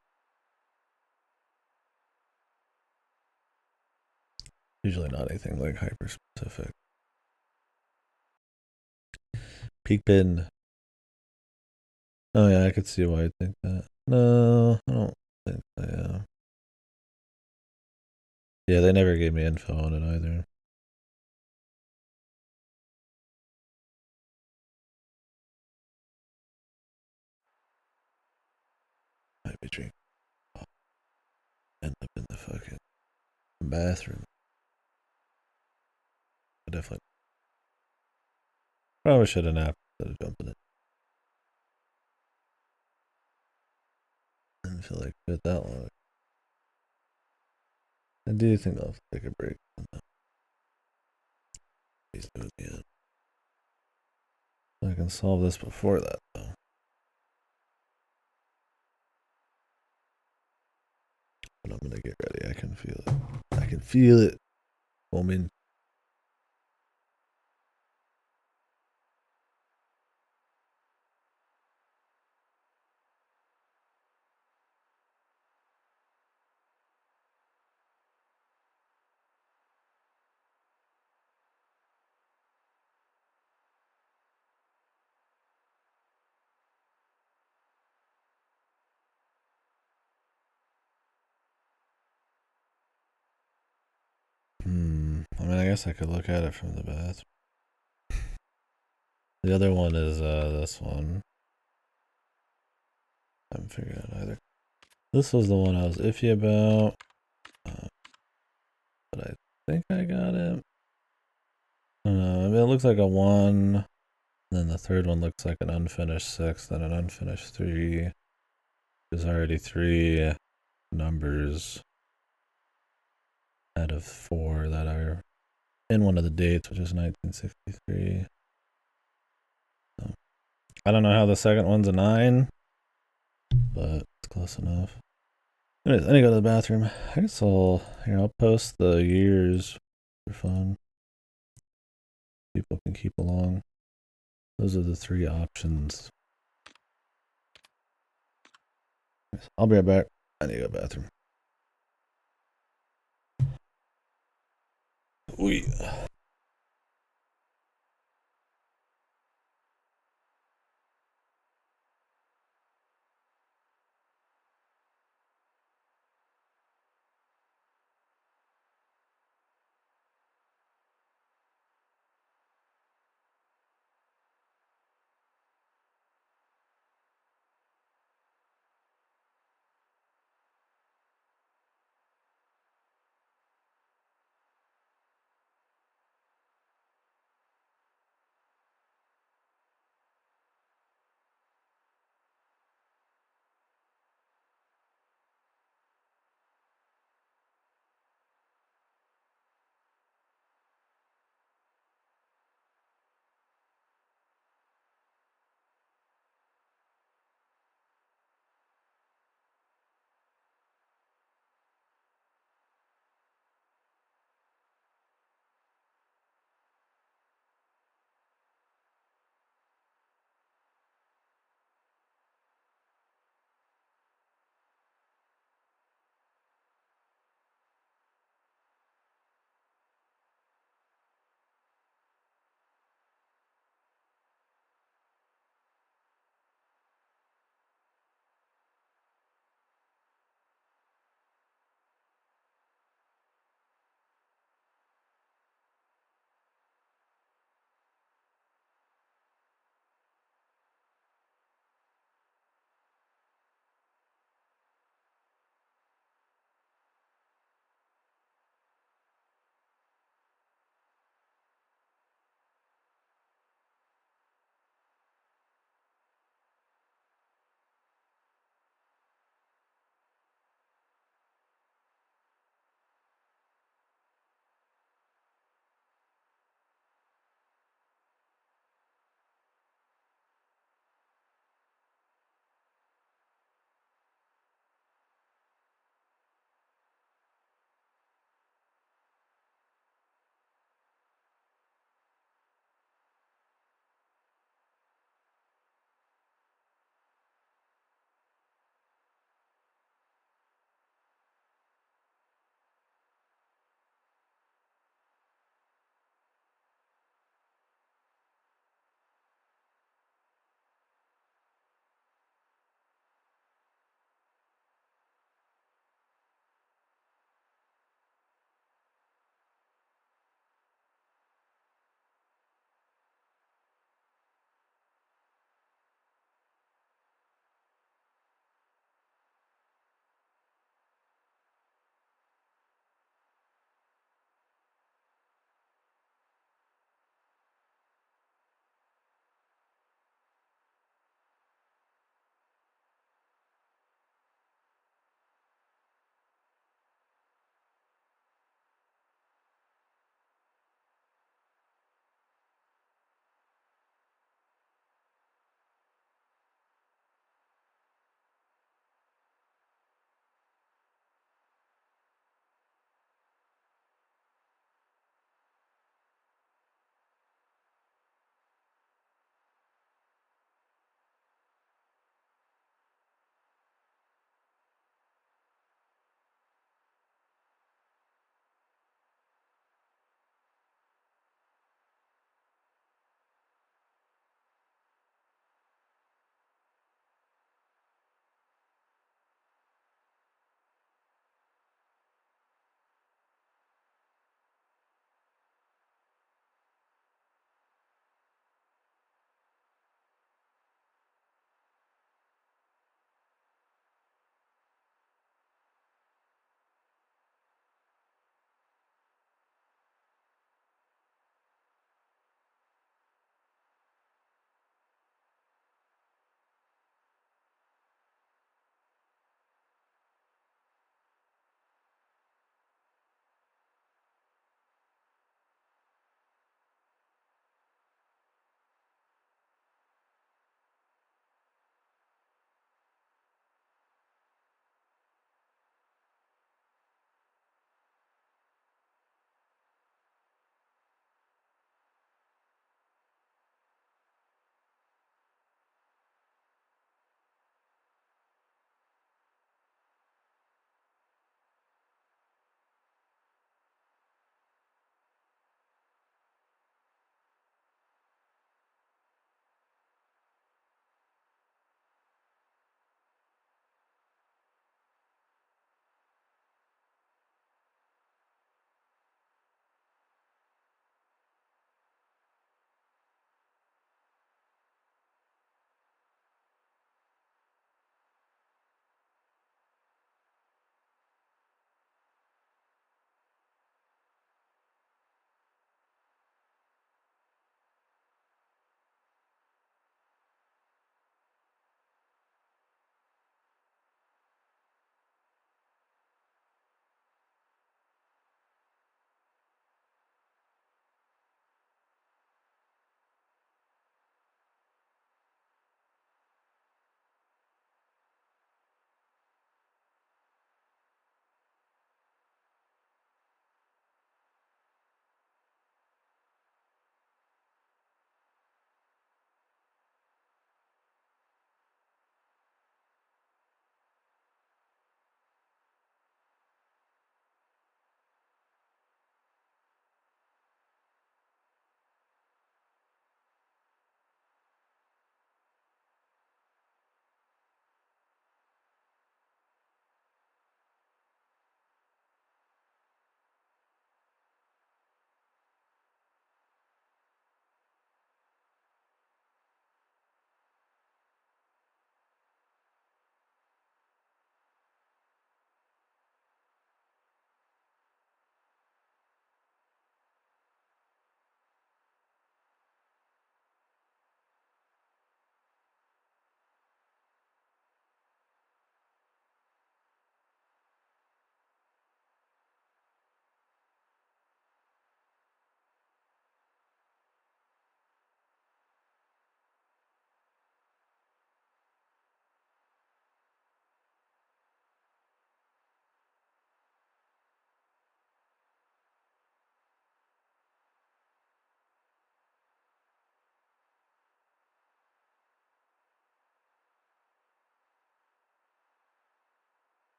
usually not anything like hyper specific. Peak pin. Oh yeah, I could see why you'd think that. No, I don't think that. Yeah, they never gave me info on it either. Might be drinking. End up in the fucking bathroom. I definitely Probably should have napped instead of jumping it. I didn't feel like it that long. I do think I'll take a break from that. He's doing it. I can solve this before that, though. But I'm gonna get ready. I can feel it. I can feel it. Woman. I mean, I guess I could look at it from the bathroom. The other one is this one. I haven't figured out either. This was the one I was iffy about. But I think I got it. I don't know. I mean, it looks like a 1. Then the third one looks like an unfinished 6, then an unfinished 3. There's already 3 numbers out of 4 that are in one of the dates, which is 1963. So, I don't know how the second one's a 9, but it's close enough. Anyways, I need to go to the bathroom. I guess I'll post the years for fun. People can keep along. Those are the 3 options. I'll be right back. I need to go to the bathroom. We.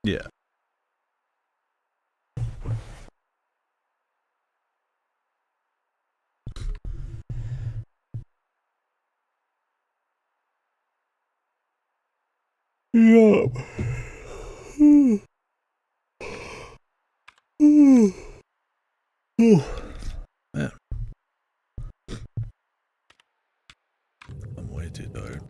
Yeah. Yup. Man, I'm way too tired.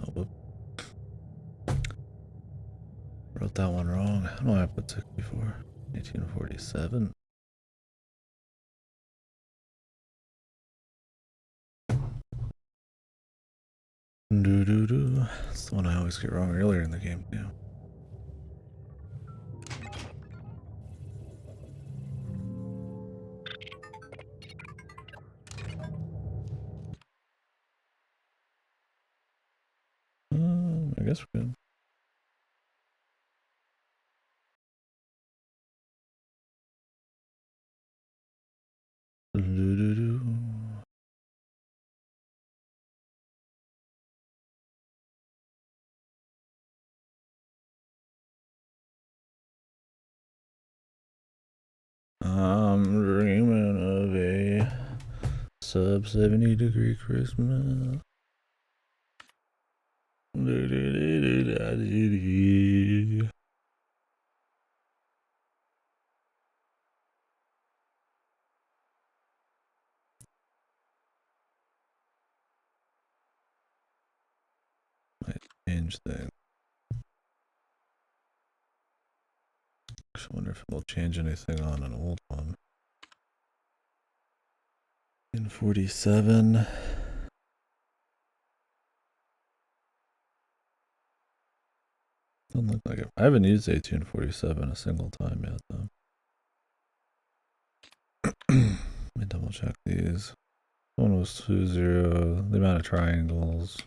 Oh, whoop. Wrote that one wrong. I don't know why I put 64. 1847. Doo doo doo. That's the one I always get wrong earlier in the game, too. I guess we're good. Doo doo doo. I'm dreaming of a sub 70-degree Christmas. Might change things. I wonder if it'll change anything on an old one. In 47. Doesn't look like it. I haven't used 1847 a single time yet, though. Let me double check these. One was 20, the amount of triangles.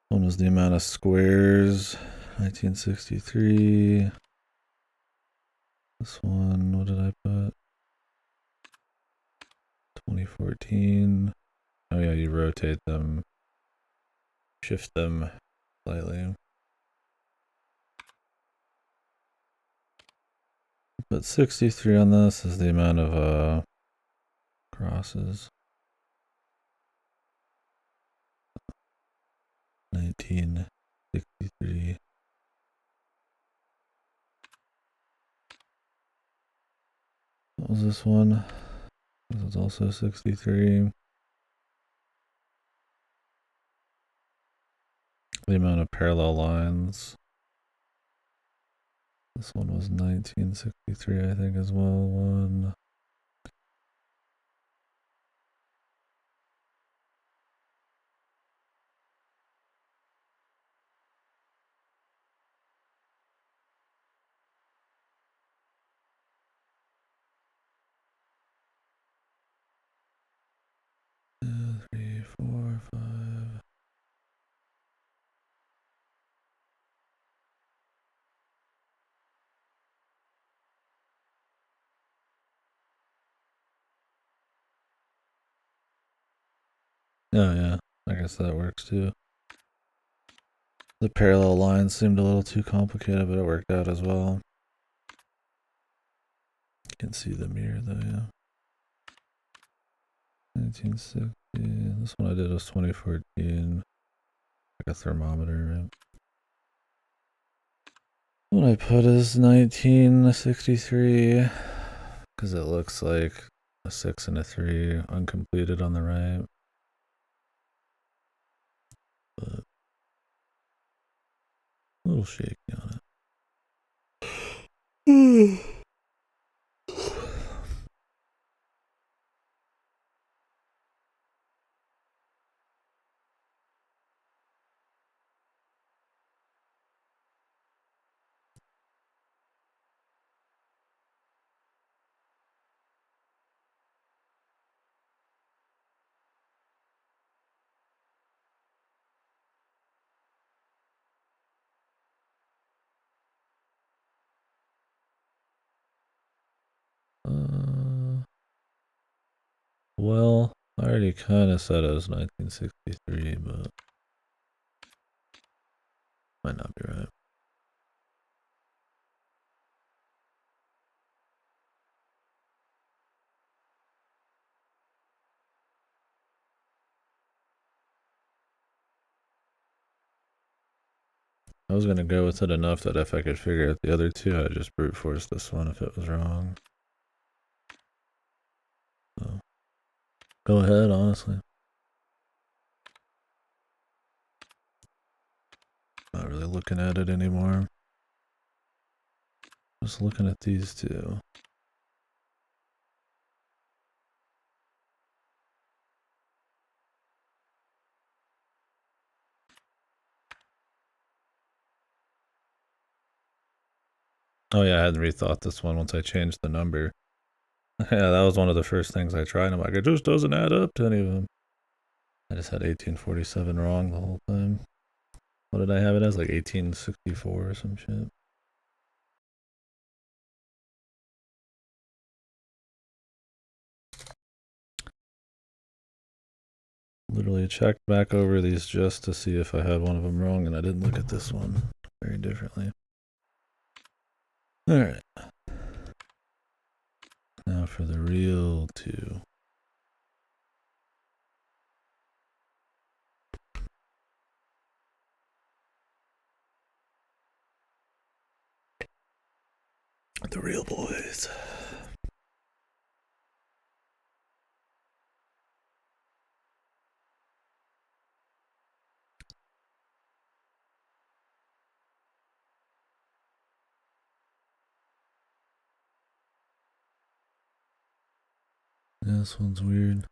One was the amount of squares, 1963. This one, what did I put? 2014. Oh yeah, you rotate them, shift them slightly. But 63 on this is the amount of crosses. 1963. What was this one? This is also 63. The amount of parallel lines. This one was 1963, I think, as well. 1. Two, 3, 4, 5. Oh yeah, I guess that works too. The parallel lines seemed a little too complicated, but it worked out as well. You can see the mirror though, yeah. 1960. This one I did was 2014. Like a thermometer, right? What I put is 1963 because it looks like a 6 and a 3 uncompleted on the right. But a little shaky on it. Well, I already kind of said it was 1963, but might not be right. I was gonna go with it enough that if I could figure out the other two, I'd just brute force this one if it was wrong. So, go ahead, honestly. Not really looking at it anymore. Just looking at these two. Oh yeah, I hadn't rethought this one once I changed the number. Yeah, that was one of the first things I tried. I'm like, it just doesn't add up to any of them. I just had 1847 wrong the whole time. What did I have it as? Like 1864 or some shit. Literally checked back over these just to see if I had one of them wrong, and I didn't look at this one very differently. Alright. Now for the real two. The real boys. Yeah, this one's weird.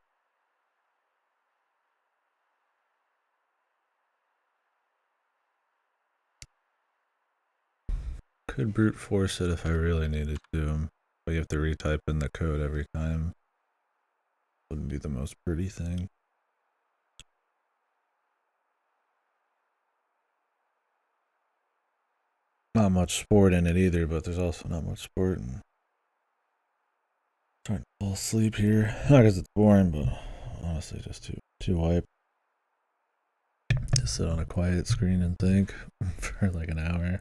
Could brute force it if I really needed to, but you have to retype in the code every time. Wouldn't be the most pretty thing. Not much sport in it either, but there's also not much sport. And trying to fall asleep here. Not because it's boring, but honestly, just too wiped. Just sit on a quiet screen and think for like an hour.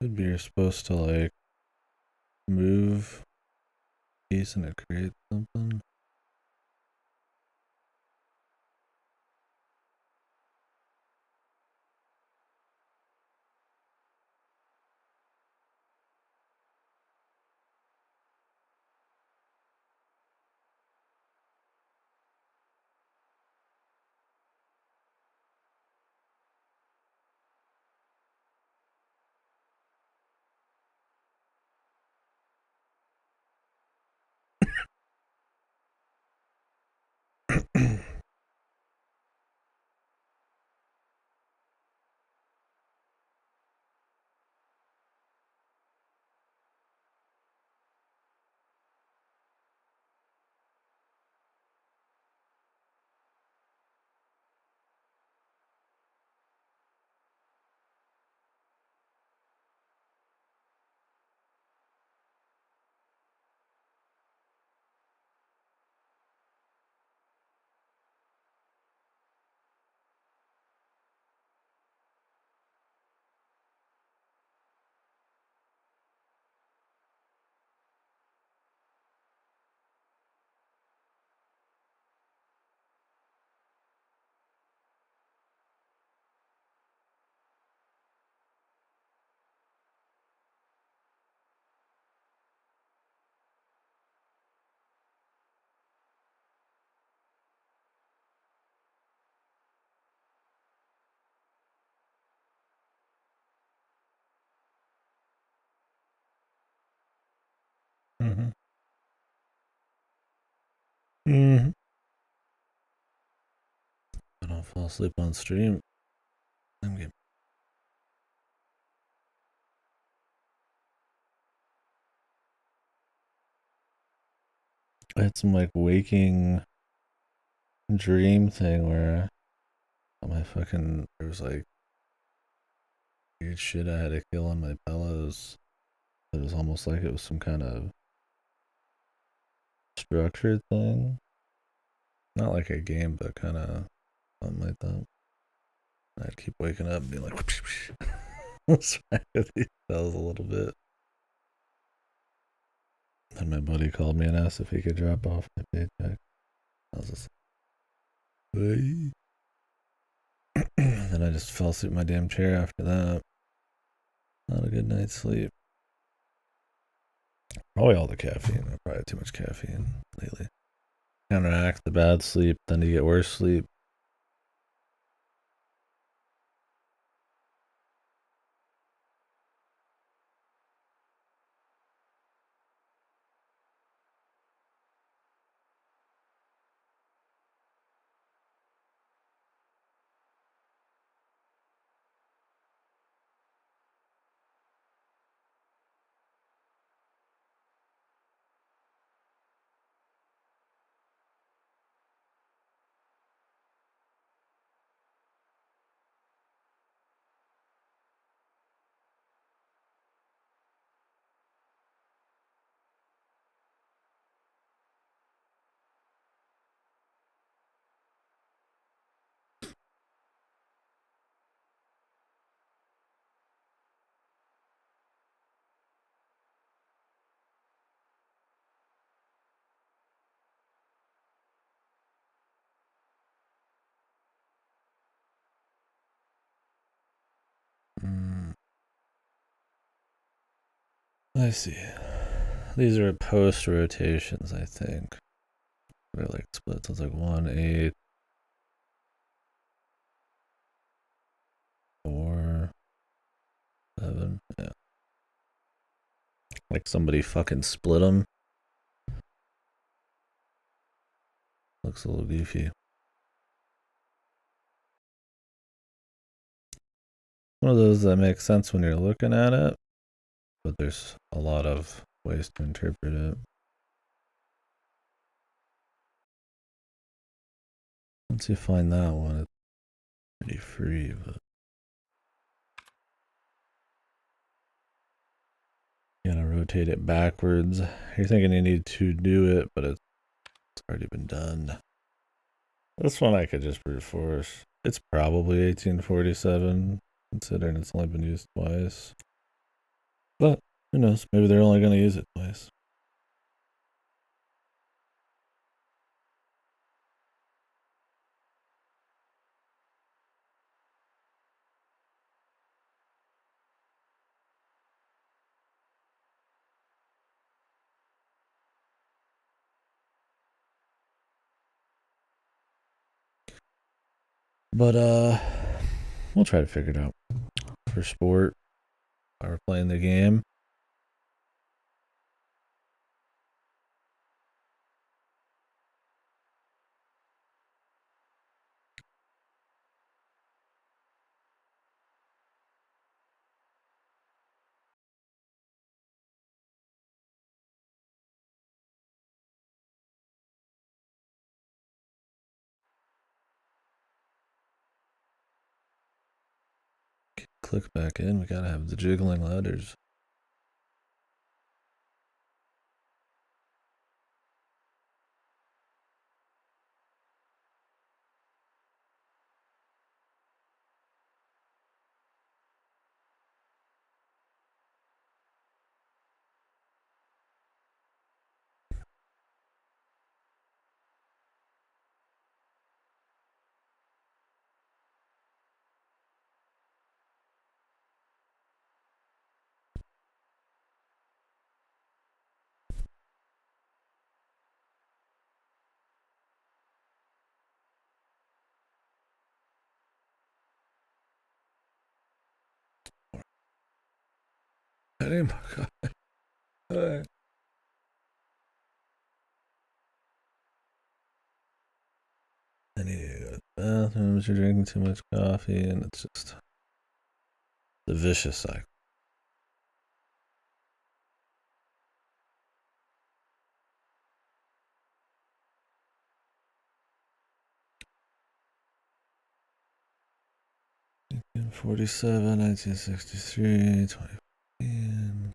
Could be you're supposed to like move piece and it creates something. I don't fall asleep on stream. I'm getting. I had some like waking dream thing where my fucking there was like weird shit I had to kill on my pillows. It was almost like it was some kind of structured thing. Not like a game, but kind of something like that. I'd keep waking up and being like, smack at these bells a little bit. Then my buddy called me and asked if he could drop off my paycheck. I was just like, hey. Then I just fell asleep in my damn chair after that. Not a good night's sleep. Probably all the caffeine. I probably had too much caffeine lately. Counteract the bad sleep, then you get worse sleep. I see. These are post rotations, I think. They're like splits. It's like 1, 8, 4, 7. Yeah. Like somebody fucking split them. Looks a little goofy. One of those that makes sense when you're looking at it, but there's a lot of ways to interpret it. Once you find that one, it's pretty free, but you gotta rotate it backwards. You're thinking you need to do it, but it's already been done. This one I could just brute force. It's probably 1847, considering it's only been used twice. But who knows? Maybe they're only gonna use it twice. But we'll try to figure it out. For sport, while we're playing the game. Click back in. We gotta have the jiggling letters. Oh my god. times you're drinking too much coffee, and it's just the vicious cycle. In 47, 1963, 2015.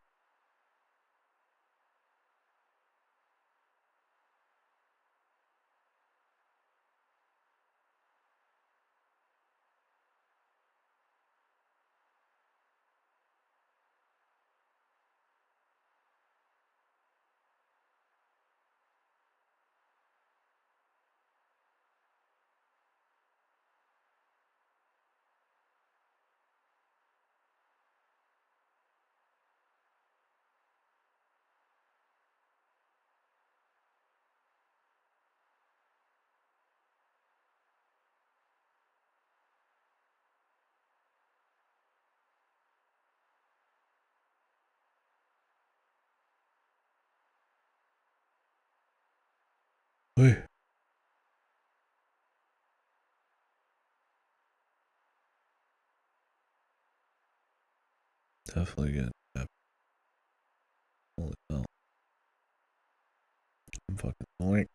Wait. Definitely good. Holy hell. I'm fucking annoying.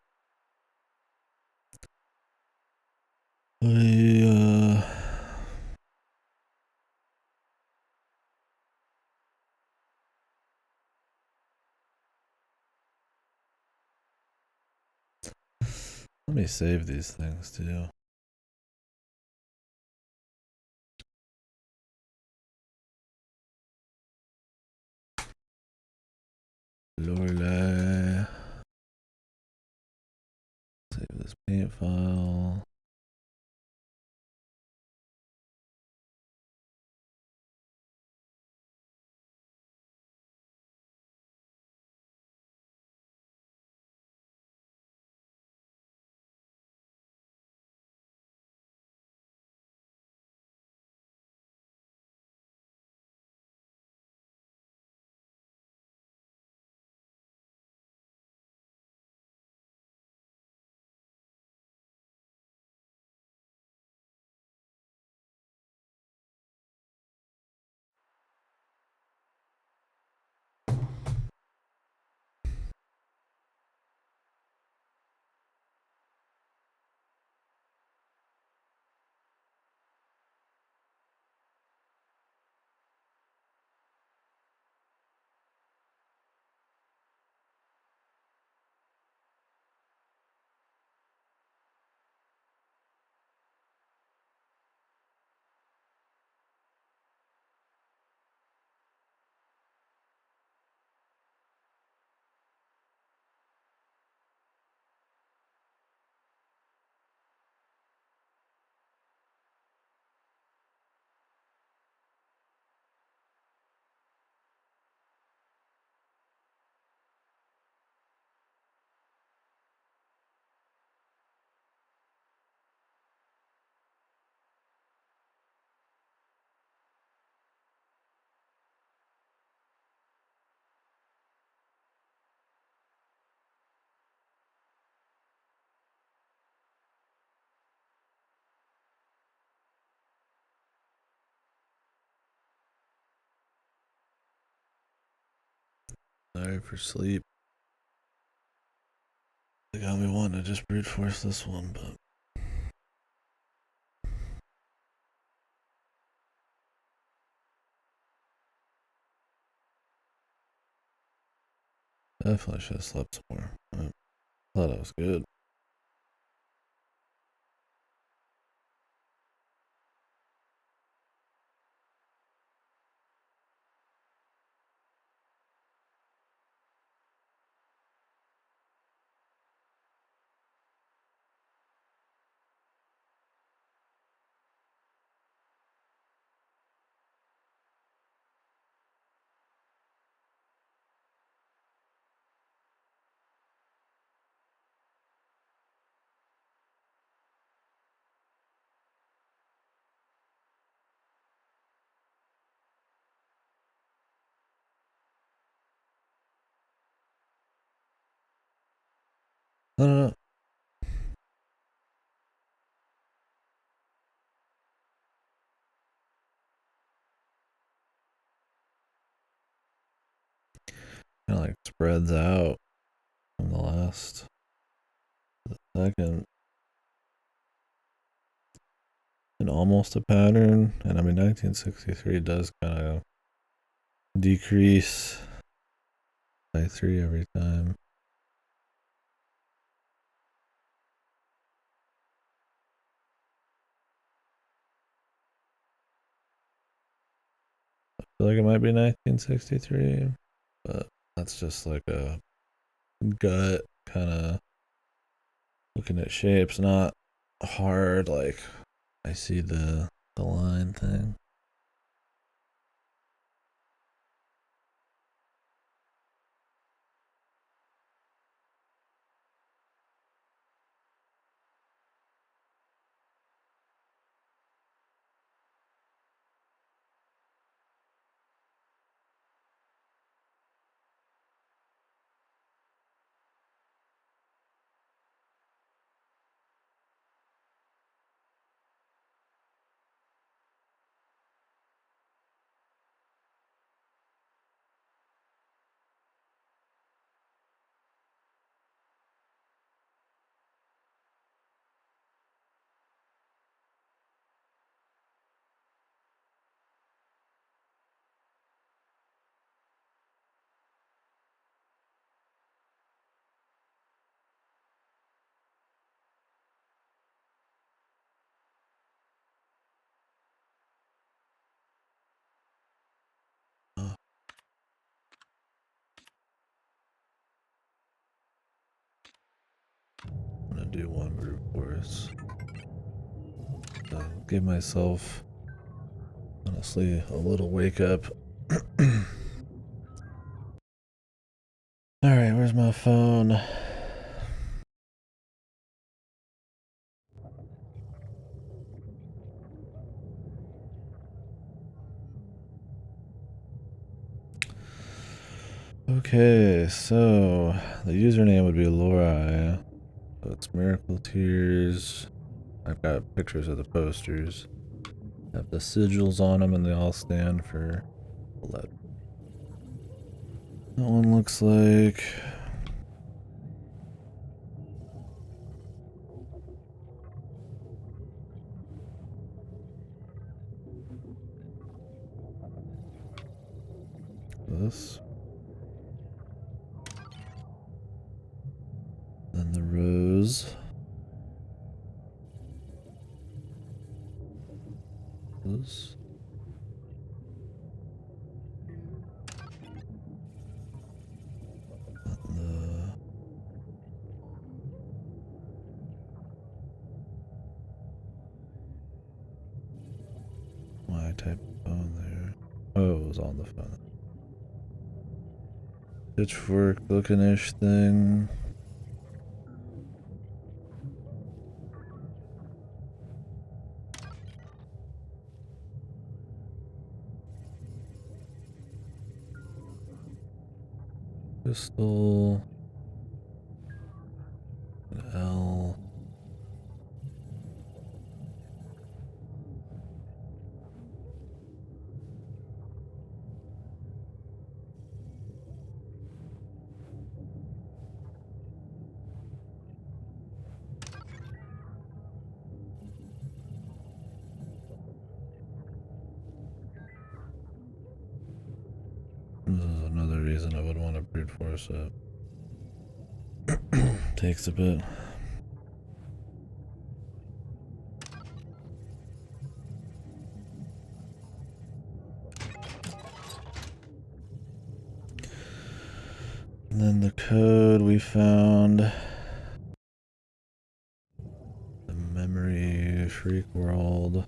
Let me save these things too. Lorelei. Save this paint file. Sorry for sleep. They got me wanting to just brute force this one, but definitely should have slept some more. I thought I was good. No, no, no. like spreads out from the last to the second. And almost a pattern. And I mean 1963 does kind of decrease by 3 every time. I feel like it might be 1963, but that's just like a gut kind of looking at shapes, not hard like I see the line thing. I'm gonna do one brute force. Give myself honestly a little wake up. Alright, where's my phone? Okay, so the username would be Lorelei. So it's Miracle Tears. I've got pictures of the posters. Have the sigils on them and they all stand for 11. That one looks like this. Then the rose. This. And why I typed phone there. Oh, it was on the phone. Pitchfork looking-ish thing. Pistol. An L. This is another reason I would want to brute force it. Takes a bit. And then the code we found. The memory freak world.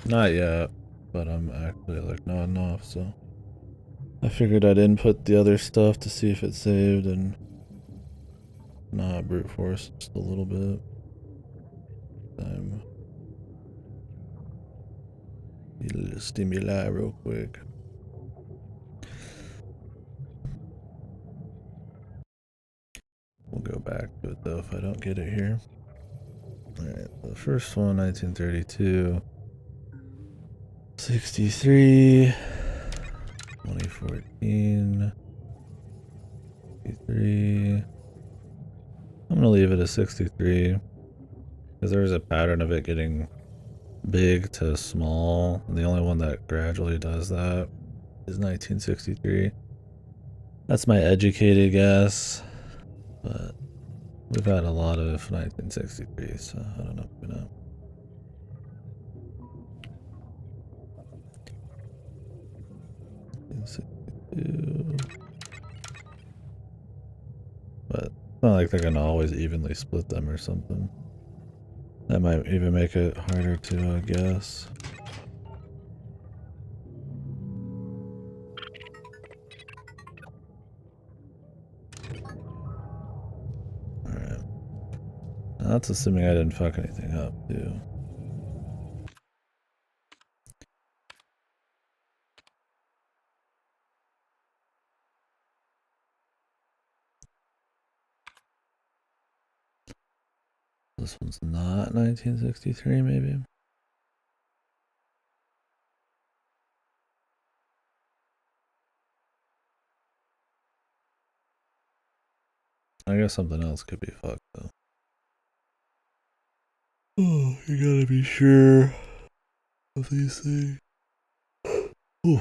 Not yet, but I'm actually like nodding off, so I figured I'd input the other stuff to see if it saved and not brute force just a little bit. Need a little stimuli real quick. back to it though if I don't get it here. Alright, the first one, 1932. 63. 2014. 63. I'm gonna leave it at 63. Because there's a pattern of it getting big to small. And the only one that gradually does that is 1963. That's my educated guess. But we've had a lot of 1963, so I don't know. 1962. But it's not like they're gonna always evenly split them or something. That might even make it harder to guess. Alright. That's assuming I didn't fuck anything up, too. This one's not 1963, maybe? I guess something else could be fucked, though. Oh, you gotta be sure of these things. Ooh.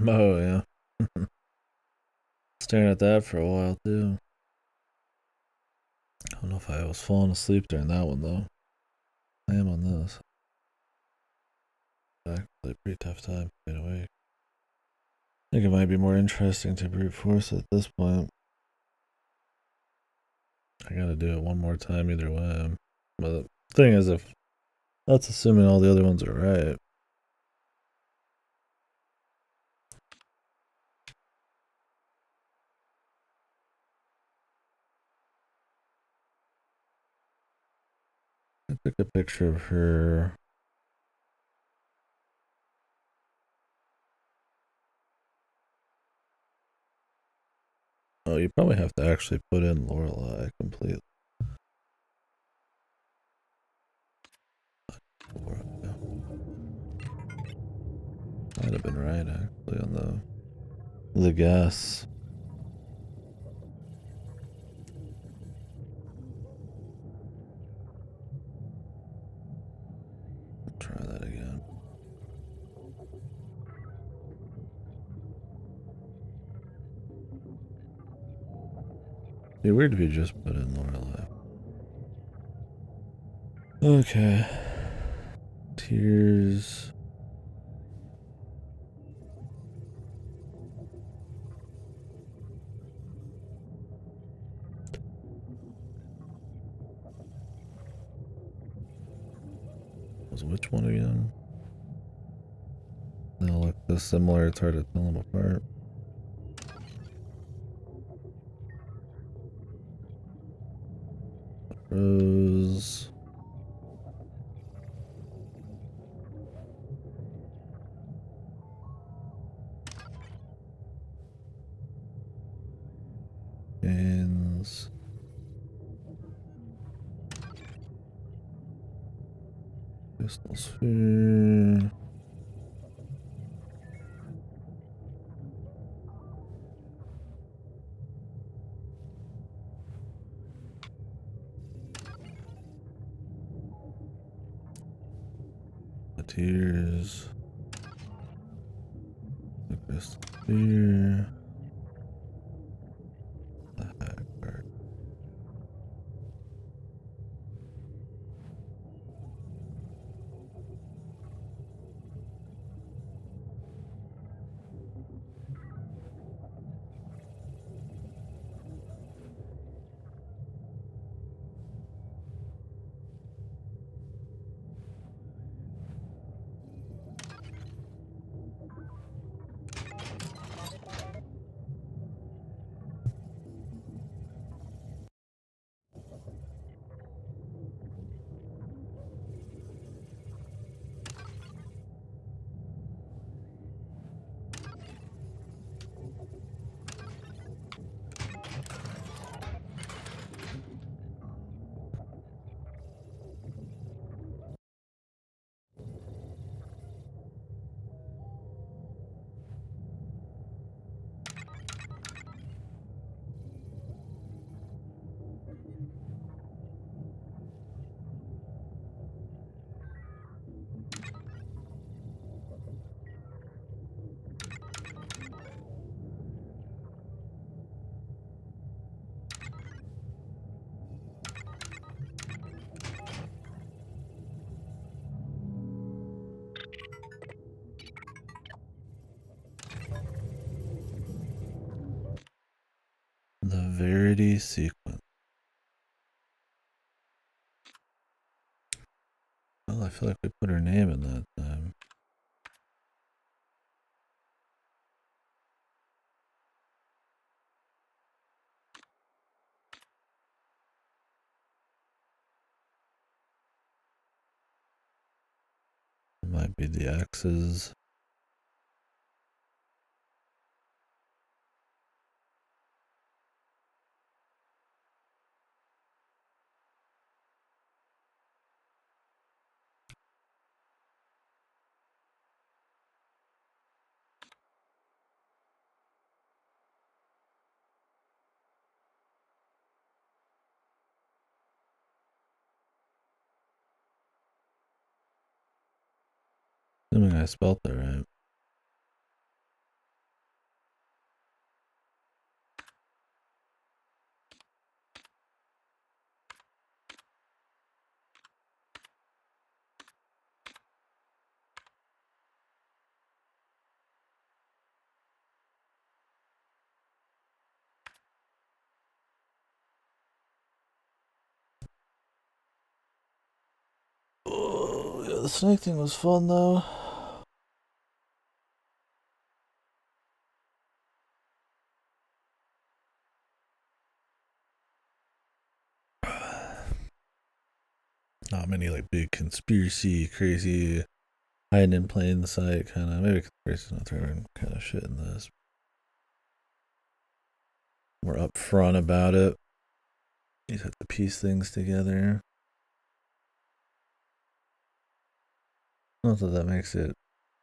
Oh, yeah. Staring at that for a while, too. I don't know if I was falling asleep during that one, though. I am on this. Actually, a pretty tough time staying awake. I think it might be more interesting to brute force at this point. I gotta do it one more time either way. But the thing is, if that's assuming all the other ones are right. I took a picture of her. Oh, you probably have to actually put in Lorelei completely. Might have been right actually on the guess. Try that again. It'd be weird if you just put in Lorelei. Okay. Tears. Was which one again? They all look this similar, it's hard to tell them apart. Rose. Crystal sphere. Here's the crystal sphere. The hack part. The Verity sequence. Well, I feel like we put her name in that time. It might be the X's. Assuming I spelled that right. Oh, yeah, the snake thing was fun though. Not many like big conspiracy, crazy, hiding in plain sight kind of. Maybe conspiracy's not the right kind of shit in this. We're upfront about it. You just have to piece things together. Not that that makes it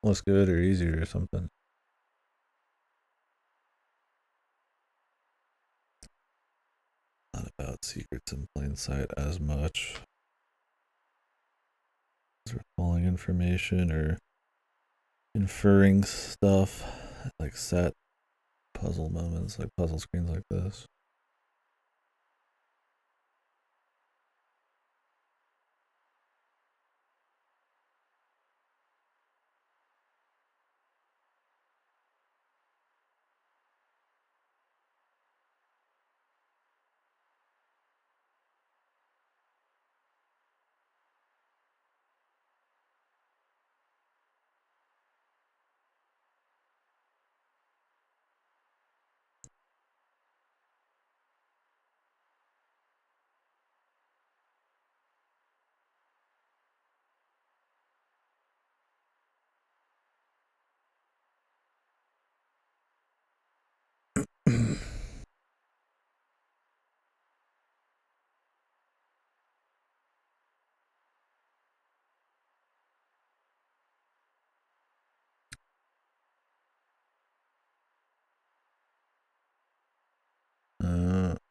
less good or easier or something. Not about secrets in plain sight as much. We're pulling information or inferring stuff, like set puzzle moments, like puzzle screens like this.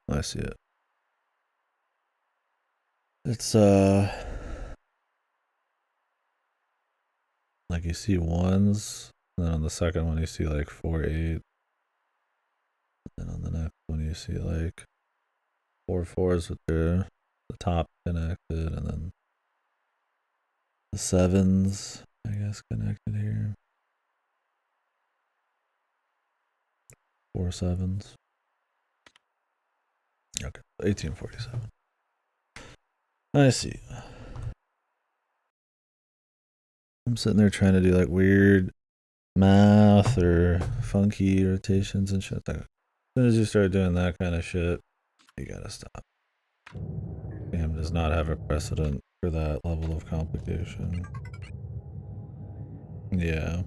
I see it. It's like you see ones, and then on the second one you see like 4, 8. And on the next one you see like 4 4s with the top connected, and then the 7s, I guess, connected here. 4 7s. Okay, 1847. I see. I'm sitting there trying to do like weird math or funky rotations and shit. Like, as soon as you start doing that kind of shit, you gotta stop. Game does not have a precedent for that level of complication. Yeah.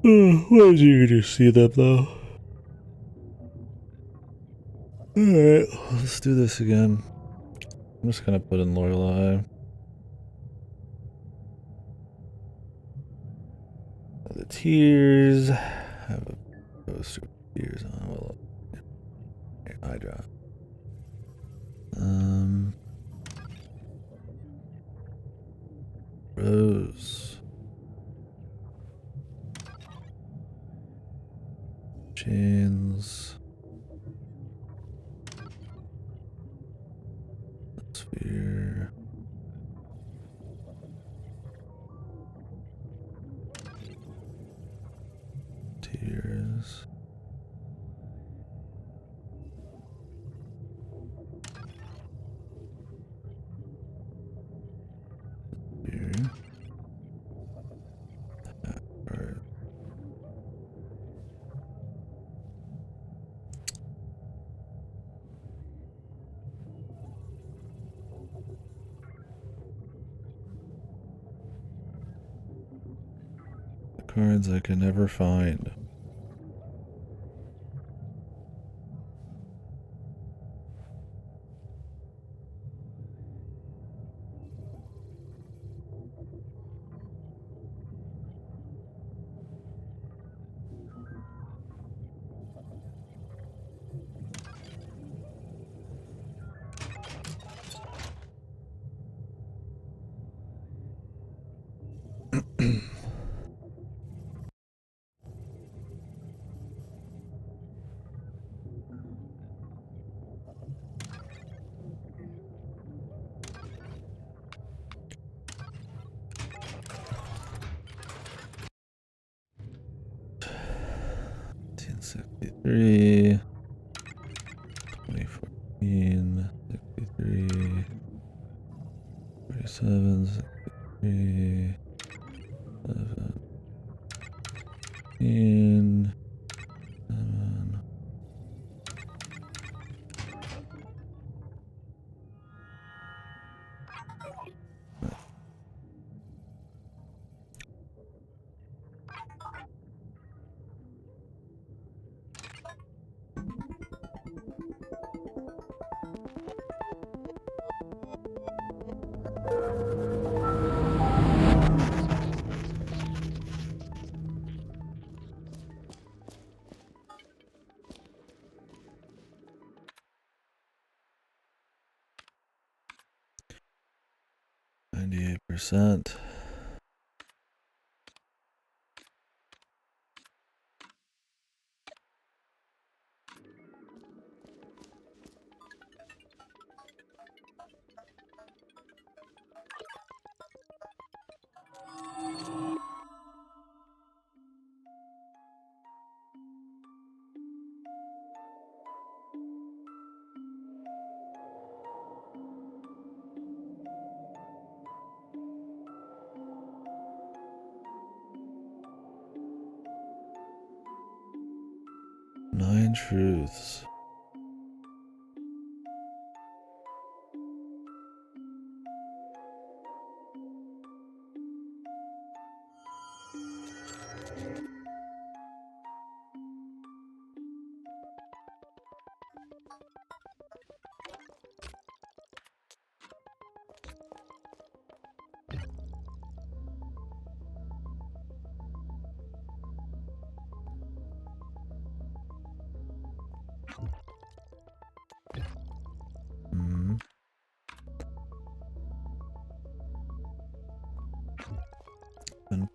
Why did you gonna see them though? Alright, let's do this again. I'm just gonna put in Lorelei. The tears. Have a poster of tears on. Well, eye drop. Rose. Chains. Sphere. Tears. Here. Alright. The cards I can never find. $1963, 2014, 63, 47, 63, 17, 7. %. Nine truths.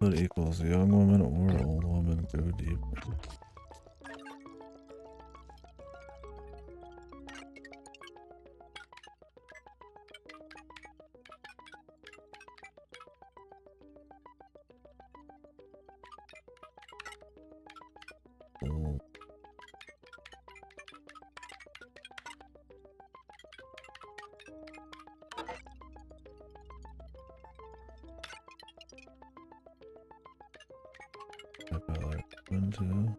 Input equals young woman or old woman, go deeper. Old. One, two.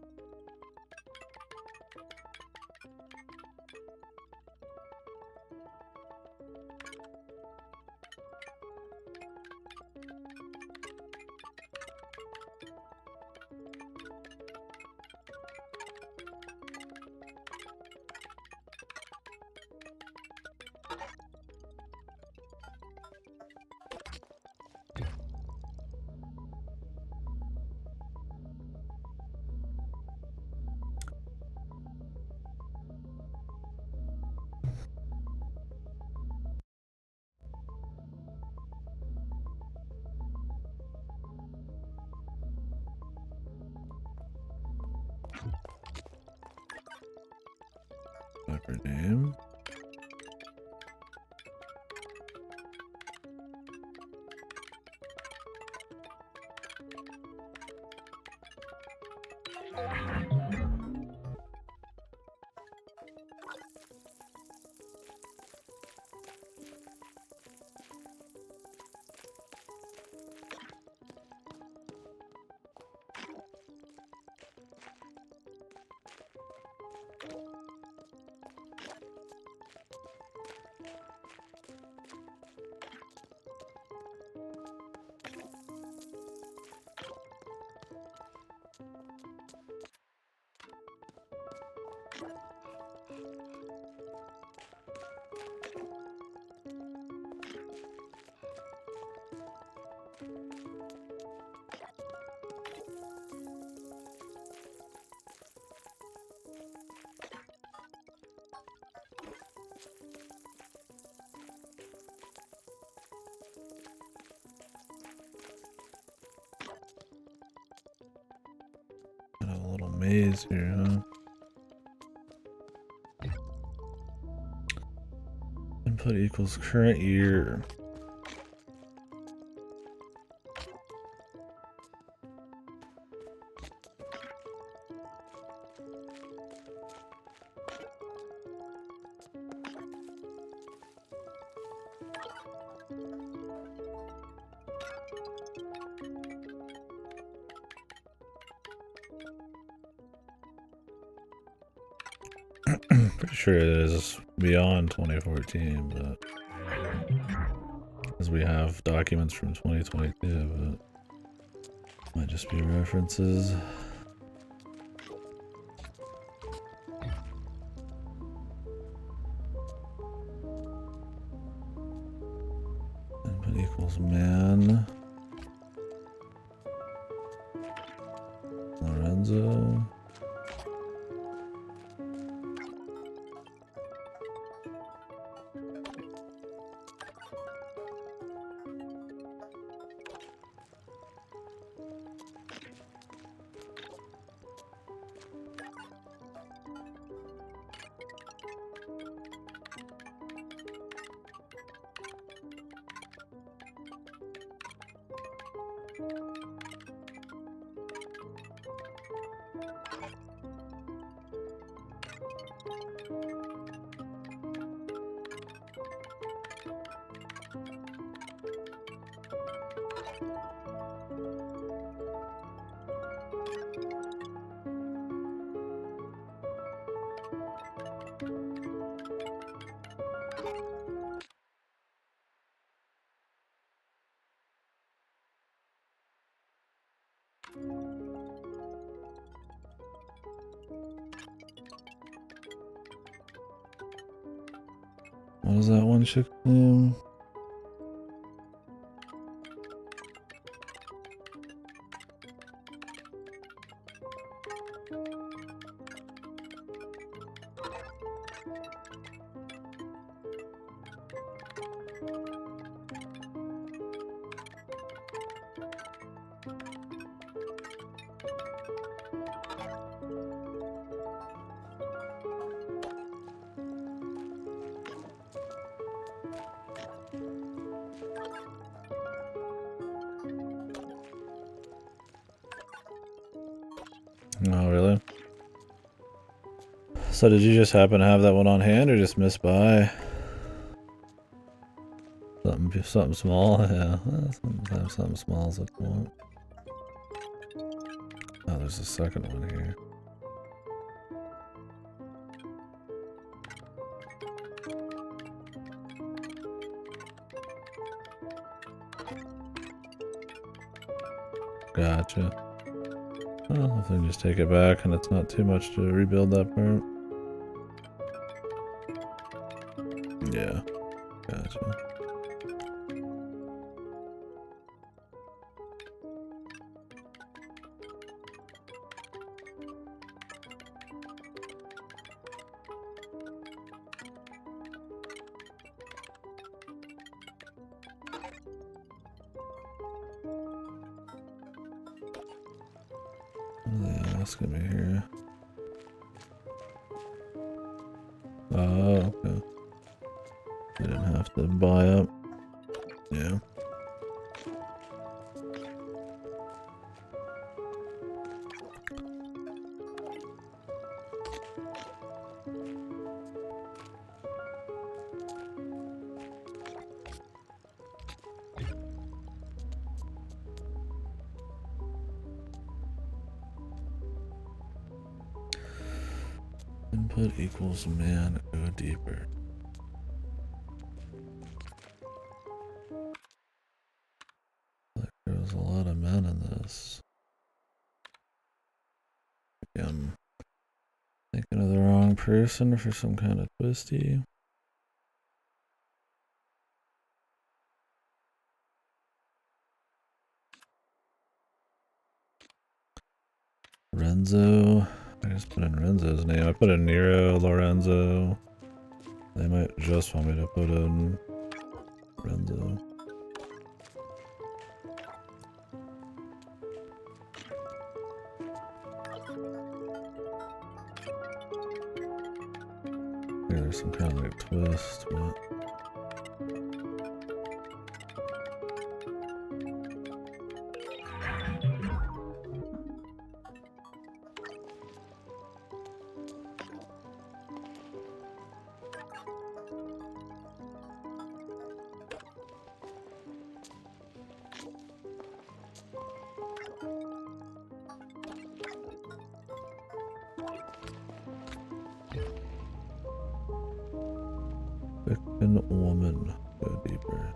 Her name. Got a little maze here, huh? Input equals current year. Pretty sure it is beyond 2014, but as we have documents from 2022, but might just be references. Input equals man. Lorenzo. What is that one chick's name? Oh, really? So did you just happen to have that one on hand or just miss by? Something small? Yeah, sometimes something small is what you want. Oh, there's a second one here. Gotcha. Well, if they just take it back and it's not too much to rebuild that part. Yeah, gotcha. What are they asking me here? Oh, okay. I didn't have to buy up. Yeah. Input equals man, go deeper. Like there was a lot of men in this. Maybe I'm thinking of the wrong person for some kind of twisty. Renzo. I just put in Renzo's name. I put in Nero, Lorenzo. They might just want me to put in Renzo. Yeah, there's some kind of like twist, but Victim woman, go deeper.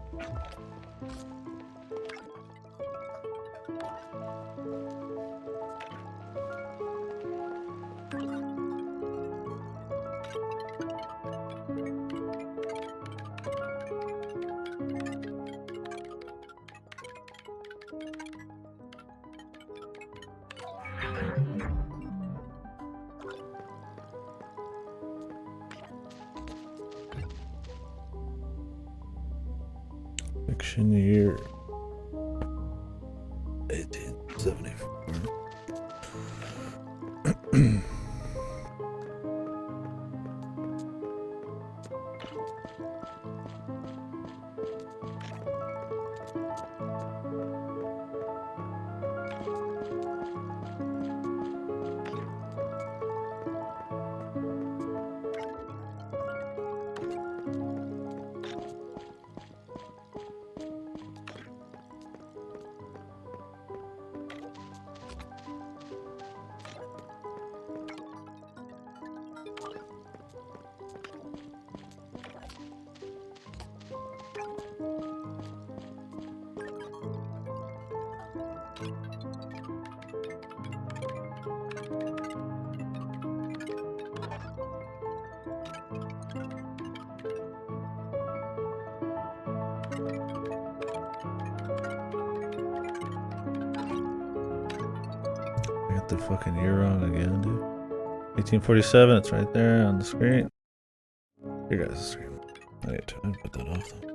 Fiction year 1874. I got the fucking year wrong again, dude. 1847, it's right there on the screen. Your guys' screen. I need to put that off though.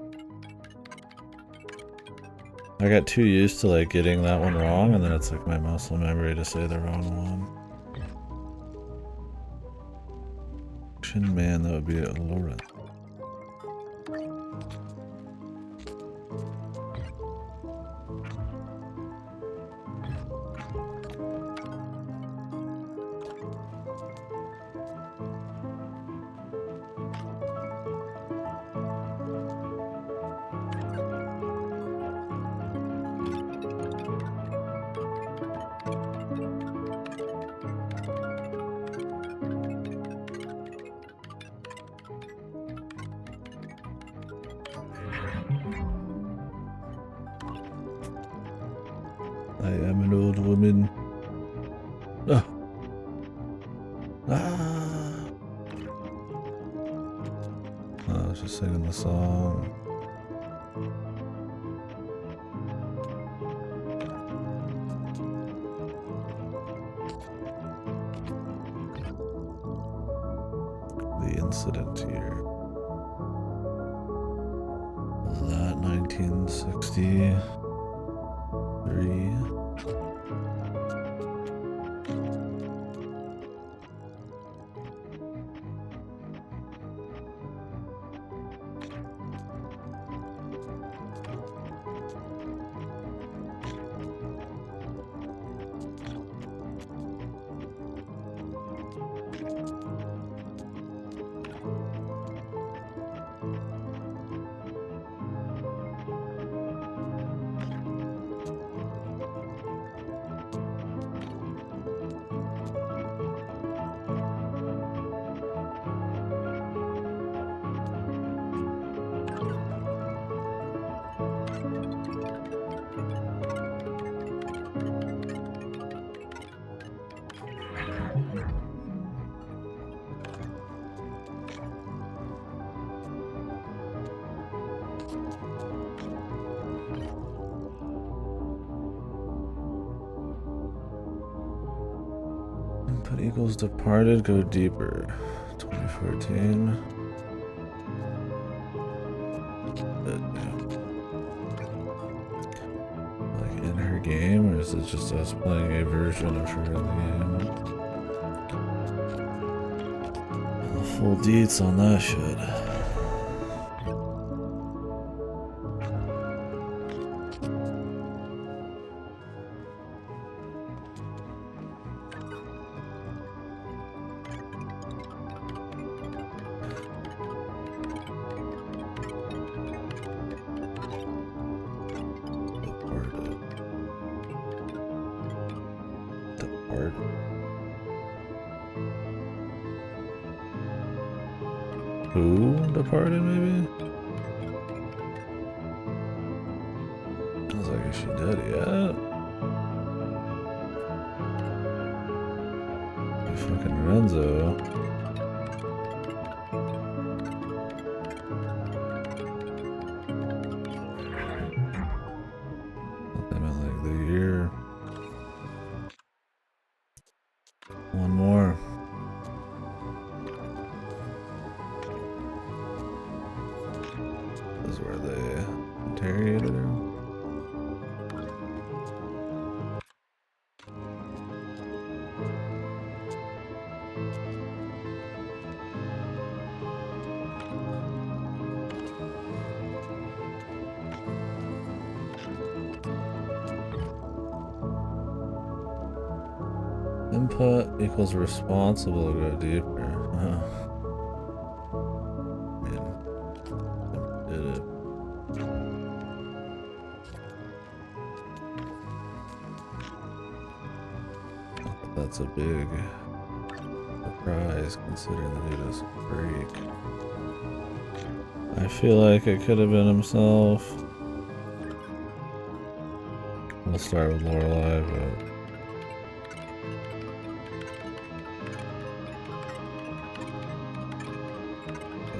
I got too used to like getting that one wrong, and then it's like my muscle memory to say the wrong one. Chin man, that would be a Laura. I am an old woman. Oh. Ah. I was just singing the song. The incident here. Was that 1963? Input equals departed, go deeper. 2014. Like in her game, or is it just us playing a version of her in the game? Full deets on that shit. Who departed, maybe? I was like, is she dead yet? Fucking Renzo. I meant like the year. One more. This is where they interrogated her. Input equals responsible, go deeper. Man, did it. That's a big surprise considering the dude is a freak. I feel like it could have been himself. We'll start with Lorelei, but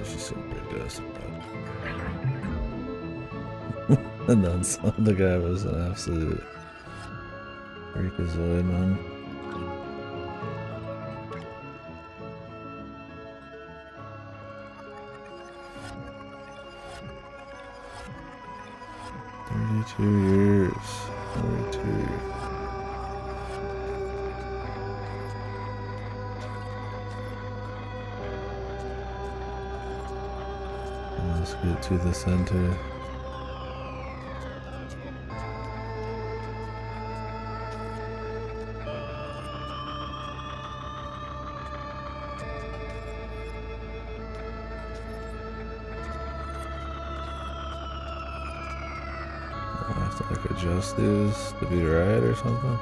she's super desperate. And then the guy was an absolute freakazoid, man. Years. 32. Let's get to the center. Like adjust this to be right or something.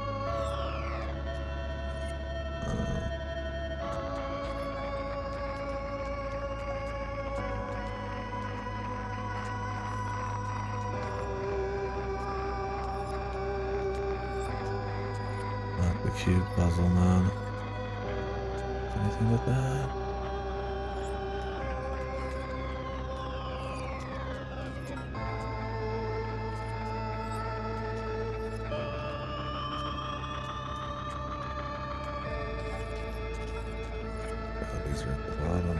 I cute puzzle, man. Anything with that? Oh, these are at the bottom.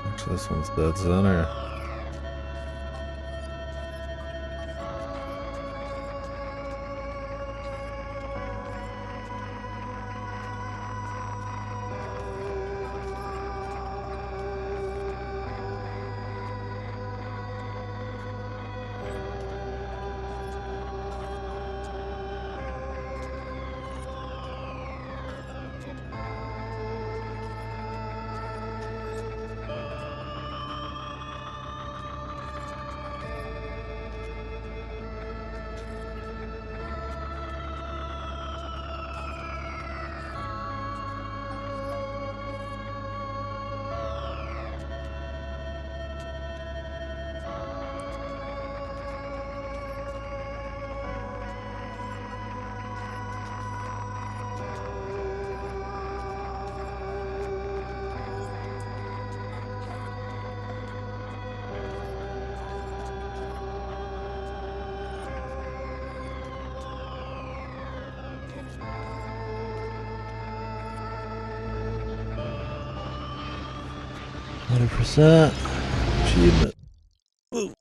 Actually, this one's dead center. %. Achievement. Ooh.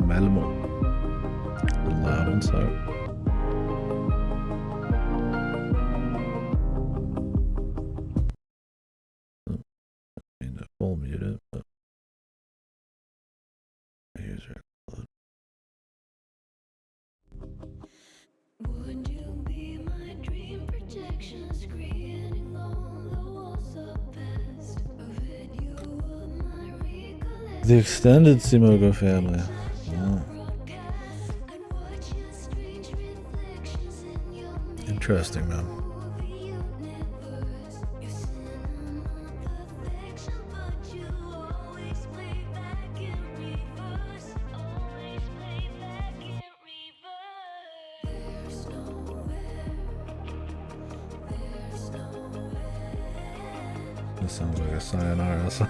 Malmo. A little loud inside. I mean to full mute it, but user upload. Would you be my dream protection screening The extended Simogo family. Oh. Interesting, man. This sounds like a sayonara song.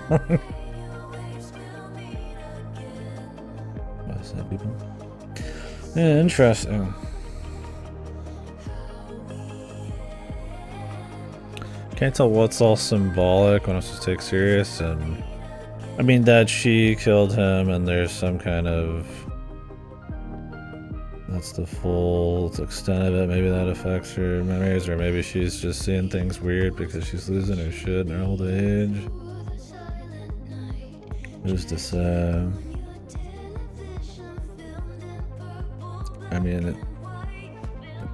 What's that, people? Yeah, interesting. Can't tell what's all symbolic when it's just take serious, and I mean that she killed him and there's some kind of, that's the full extent of it. Maybe that affects her memories, or maybe she's just seeing things weird because she's losing her shit in her old age. Who's to say? I mean, it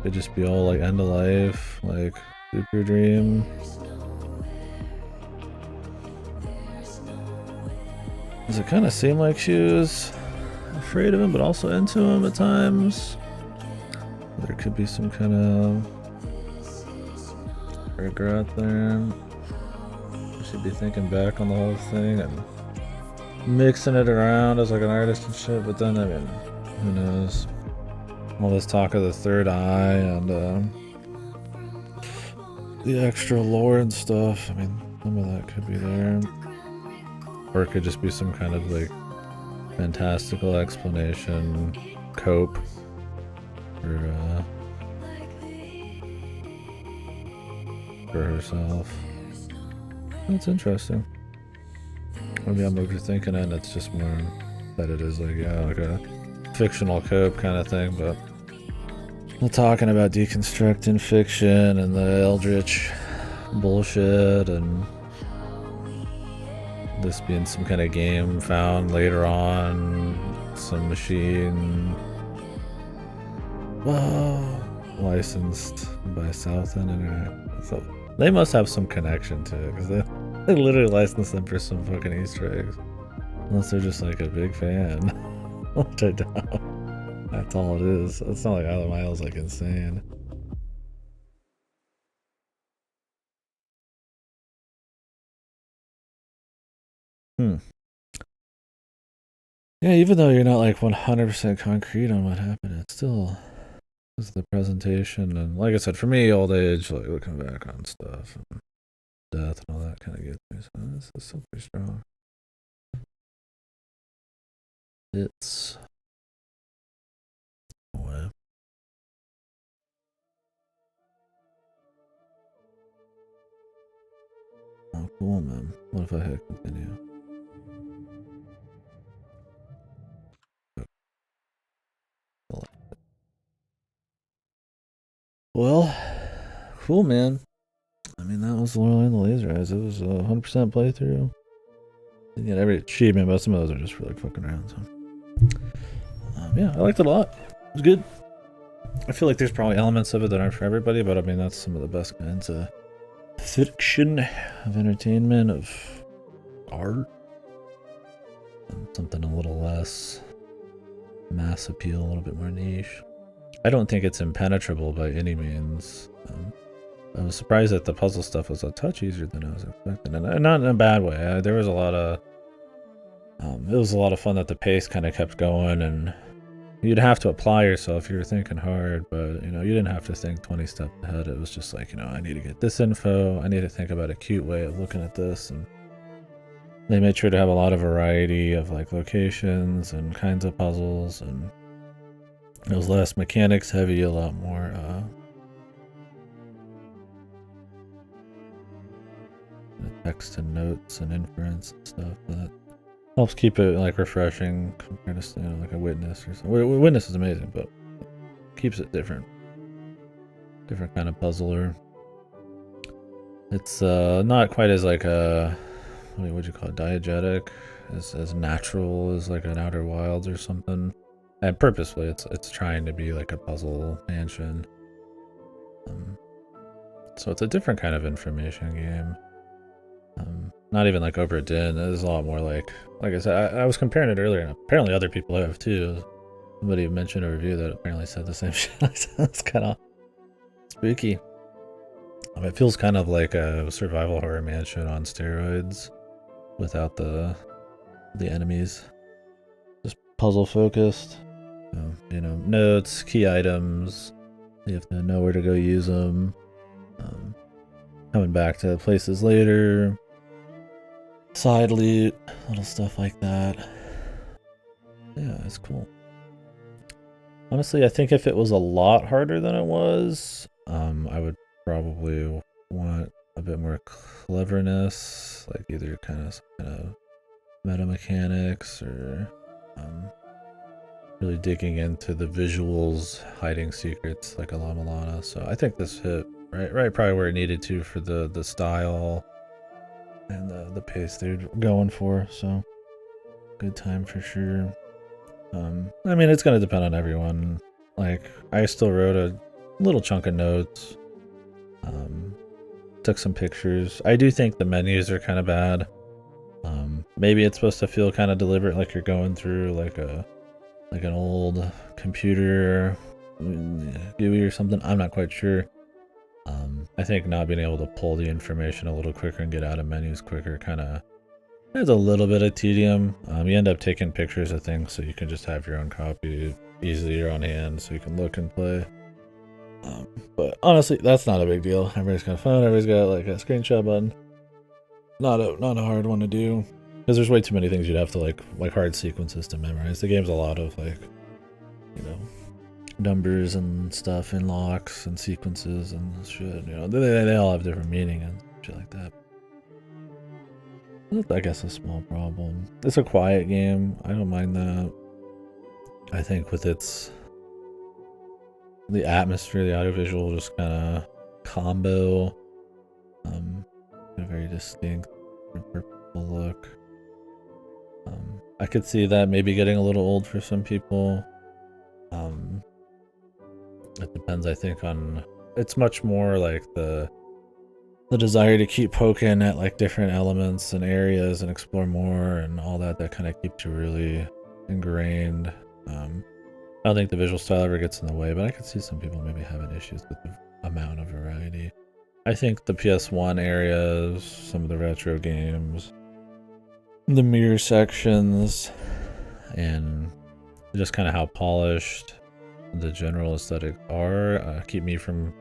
could just be all like end of life, like super dream. Does it kind of seem like she was afraid of him, but also into him at times? There could be some kind of regret there. She'd be thinking back on the whole thing and mixing it around as like an artist and shit, but then, I mean, who knows? All this talk of the third eye and the extra lore and stuff. I mean, some of that could be there. Or it could just be some kind of like fantastical explanation, cope for herself. That's interesting. Maybe I'm overthinking it and it's just more that it is like, yeah, like a fictional cope kind of thing, but we're talking about deconstructing fiction and the eldritch bullshit and this being some kind of game found later on, some machine licensed by Southend Internet. So they must have some connection to it, because they literally licensed them for some fucking Easter eggs. Unless they're just like a big fan. Which I doubt. That's all it is. It's not like Isle of Miles like insane. Yeah, even though you're not like 100% concrete on what happened, it still is the presentation. And like I said, for me, old age, like looking back on stuff, and death and all that kind of gets me. So this is still pretty strong. It's away. Oh, cool, man. What if I hit continue? Well, cool, man. I mean, that was Lorelei and the Laser Eyes. It was a 100% playthrough. You get every achievement, but some of those are just for like fucking around. So, yeah, I liked it a lot. It was good. I feel like there's probably elements of it that aren't for everybody, but I mean, that's some of the best kinds of fiction, of entertainment, of art, and something a little less mass appeal, a little bit more niche. I don't think it's impenetrable by any means. I was surprised that the puzzle stuff was a touch easier than I was expecting, and not in a bad way. There was a lot of, it was a lot of fun that the pace kind of kept going, and you'd have to apply yourself. You were thinking hard, but you know, you didn't have to think 20 steps ahead. It was just like, you know, I need to get this info. I need to think about a cute way of looking at this, and they made sure to have a lot of variety of like locations and kinds of puzzles, and it was less mechanics heavy, a lot more text and notes and inference and stuff. That helps keep it like refreshing compared to, you know, like a Witness or something. Witness is amazing, but keeps it different kind of puzzler. It's not quite as like a, what would you call it, diegetic, as natural as like an Outer Wilds or something. And purposefully, it's trying to be like a puzzle mansion. So it's a different kind of information game. not even like over a din. It is a lot more like I said, I was comparing it earlier, and apparently other people have too. Somebody mentioned a review that apparently said the same shit. It's kind of spooky. It feels kind of like a survival horror mansion on steroids, without the enemies. Just puzzle focused. You know, notes, key items. You have to know where to go use them. Coming back to places later. Side loot, little stuff like that. Yeah, it's cool. Honestly, I think if it was a lot harder than it was, I would probably want a bit more cleverness, like either kind of meta mechanics or really digging into the visuals, hiding secrets like a La Milana. So I think this hit right probably where it needed to for the style and the pace they're going for. So good time for sure. I mean, it's gonna depend on everyone. Like, I still wrote a little chunk of notes. Took some pictures. I do think the menus are kind of bad. Maybe it's supposed to feel kind of deliberate, like you're going through like an old computer GUI or something. I'm not quite sure. I think not being able to pull the information a little quicker and get out of menus quicker kind of adds a little bit of tedium. You end up taking pictures of things so you can just have your own copy easier on hand so you can look and play. But honestly, that's not a big deal. Everybody's got a phone, everybody's got like a screenshot button. Not a hard one to do. Because there's way too many things you'd have to like hard sequences to memorize. The game's a lot of like, you know, numbers and stuff and locks and sequences and shit. You know, they all have different meaning and shit like that. I guess a small problem. It's a quiet game. I don't mind that. I think with the atmosphere, the audiovisual just kind of combo, a very distinct purple look. I could see that maybe getting a little old for some people. It depends, I think, on. It's much more like the desire to keep poking at like different elements and areas and explore more and all that kind of keeps you really ingrained. I don't think the visual style ever gets in the way, but I could see some people maybe having issues with the amount of variety. I think the PS1 areas, some of the retro games, the mirror sections, and just kind of how polished the general aesthetic are keep me from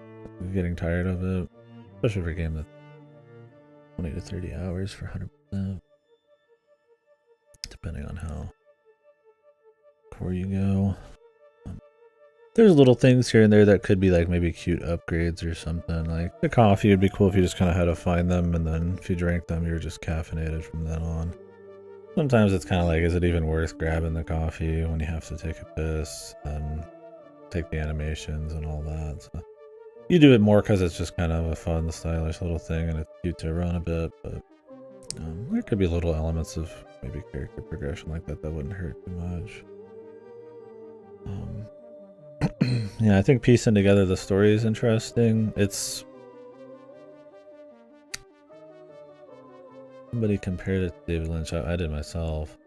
getting tired of it, especially for a game that's 20 to 30 hours for 100%, depending on how core you go. There's little things here and there that could be like maybe cute upgrades or something. Like the coffee would be cool if you just kind of had to find them, and then if you drank them, you're just caffeinated from then on. Sometimes it's kind of like, is it even worth grabbing the coffee when you have to take a piss and take the animations and all that? So you do it more because it's just kind of a fun, stylish little thing, and it's cute to run a bit. But there could be little elements of maybe character progression like that wouldn't hurt too much. Yeah, I think piecing together the story is interesting. It's somebody compared it to David Lynch. I did myself.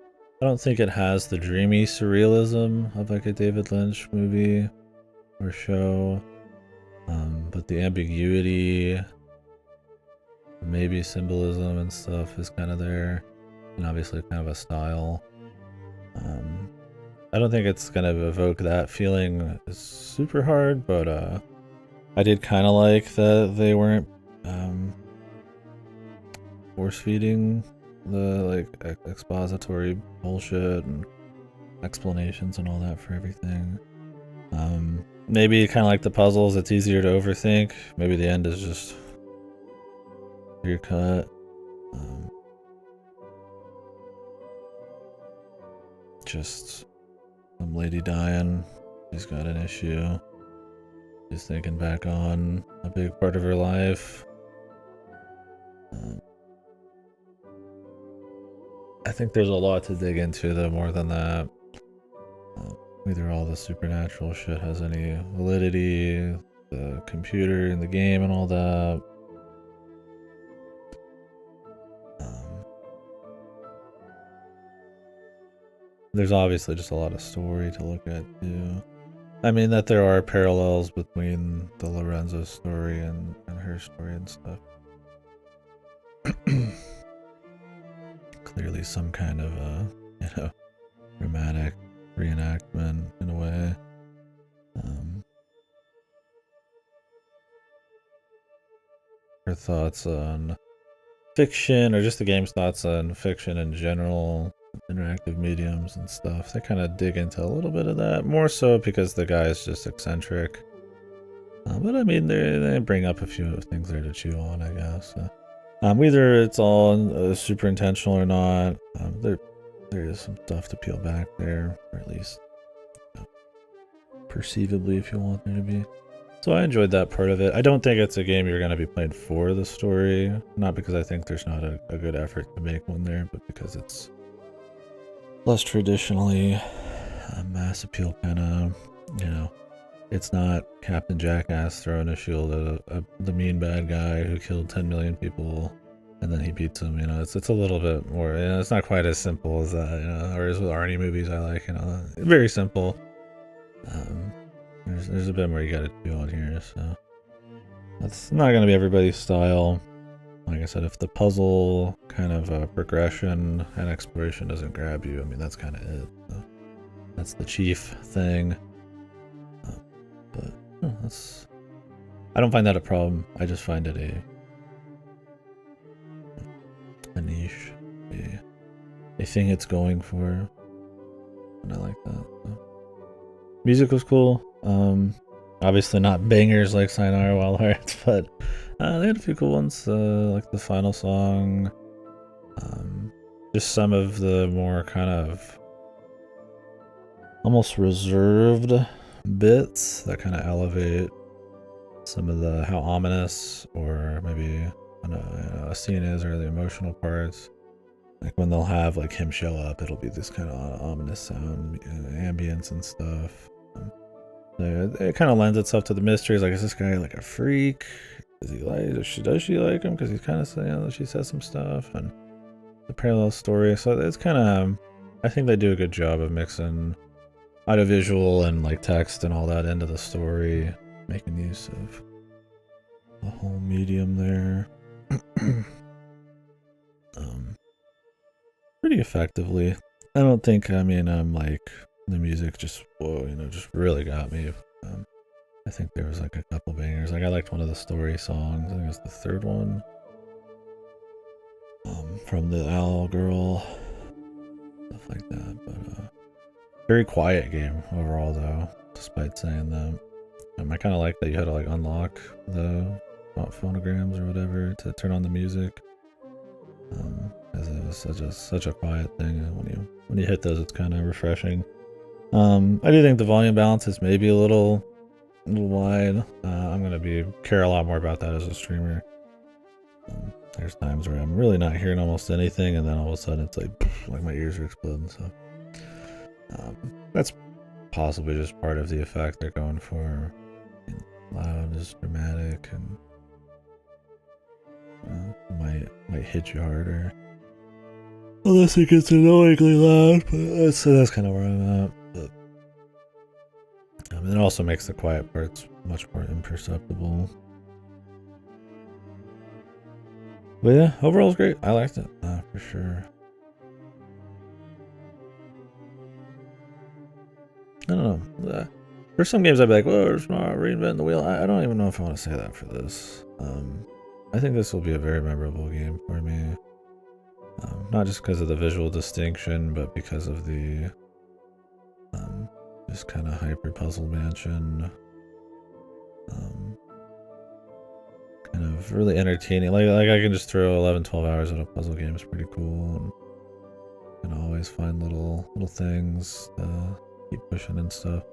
I don't think it has the dreamy surrealism of like a David Lynch movie or show, but the ambiguity, maybe symbolism and stuff is kind of there, and obviously kind of a style. I don't think it's gonna evoke that feeling super hard, but I did kind of like that they weren't force feeding the like expository bullshit and explanations and all that for everything. Maybe kind of like the puzzles, it's easier to overthink. Maybe the end is just clear cut. Just some lady dying. She's got an issue. She's thinking back on a big part of her life. I think there's a lot to dig into though, more than that. Whether all the supernatural shit has any validity, the computer in the game and all that. there's obviously just a lot of story to look at too. I mean that there are parallels between the Lorenzo story and her story and stuff. Clearly some kind of dramatic reenactment in a way. Her thoughts on fiction, or just the game's thoughts on fiction in general, interactive mediums and stuff. They kind of dig into a little bit of that, more so because the guy is just eccentric. But I mean, they bring up a few things there to chew on, I guess. Whether it's all super intentional or not, there is some stuff to peel back there, or at least perceivably, if you want there to be. So I enjoyed that part of it. I don't think it's a game you're going to be playing for the story. Not because I think there's not a good effort to make one there, but because it's less traditionally mass appeal kind of, it's not Captain Jackass throwing a shield at the mean bad guy who killed 10 million people and then he beats him. It's a little bit more, it's not quite as simple as that, or as with Arnie movies I like, very simple. There's a bit more you gotta do on here, so that's not gonna be everybody's style. Like I said, if the puzzle kind of progression and exploration doesn't grab you, I mean, that's kind of it. So that's the chief thing. But I don't find that a problem. I just find it a niche, a thing it's going for, and I like that. So. Music was cool. Obviously not bangers like Sayonara Wild Hearts, but they had a few cool ones, like the final song. Just some of the more kind of almost reserved bits that kind of elevate some of the how ominous or maybe a scene is, or the emotional parts. Like when they'll have like him show up, it'll be this kind of ominous sound, ambience and stuff. It kind of lends itself to the mysteries. Like, is this guy like a freak? Does she like him? Because he's kind of saying, she says some stuff, and the parallel story. So it's kind of, I think they do a good job of mixing audiovisual and like text and all that into the story, making use of the whole medium there. Pretty effectively. I don't think, I'm like, the music just, just really got me. I think there was like a couple bangers. Like I liked one of the story songs. I think it was the third one. From the Owl Girl. Stuff like that. But very quiet game overall though, despite saying that. I kind of like that you had to like unlock the phonograms or whatever to turn on the music. As it was such a quiet thing. When you hit those, it's kind of refreshing. I do think the volume balance is maybe a little wide. I'm gonna care a lot more about that as a streamer. There's times where I'm really not hearing almost anything, and then all of a sudden it's like my ears are exploding. So that's possibly just part of the effect they're going for. Loud is dramatic and might hit you harder. Unless it gets annoyingly loud, but that's kind of where I'm at. But it also makes the quiet parts much more imperceptible. But yeah, overall it's great. I liked it, for sure. I don't know. For some games I'd be like, well, it's not reinventing the wheel. I don't even know if I want to say that for this. I think this will be a very memorable game for me. Not just because of the visual distinction, but because of the just kind of hyper puzzle mansion. Kind of really entertaining. Like I can just throw 11-12 hours at a puzzle game. It's pretty cool. And can always find little things to keep pushing and stuff.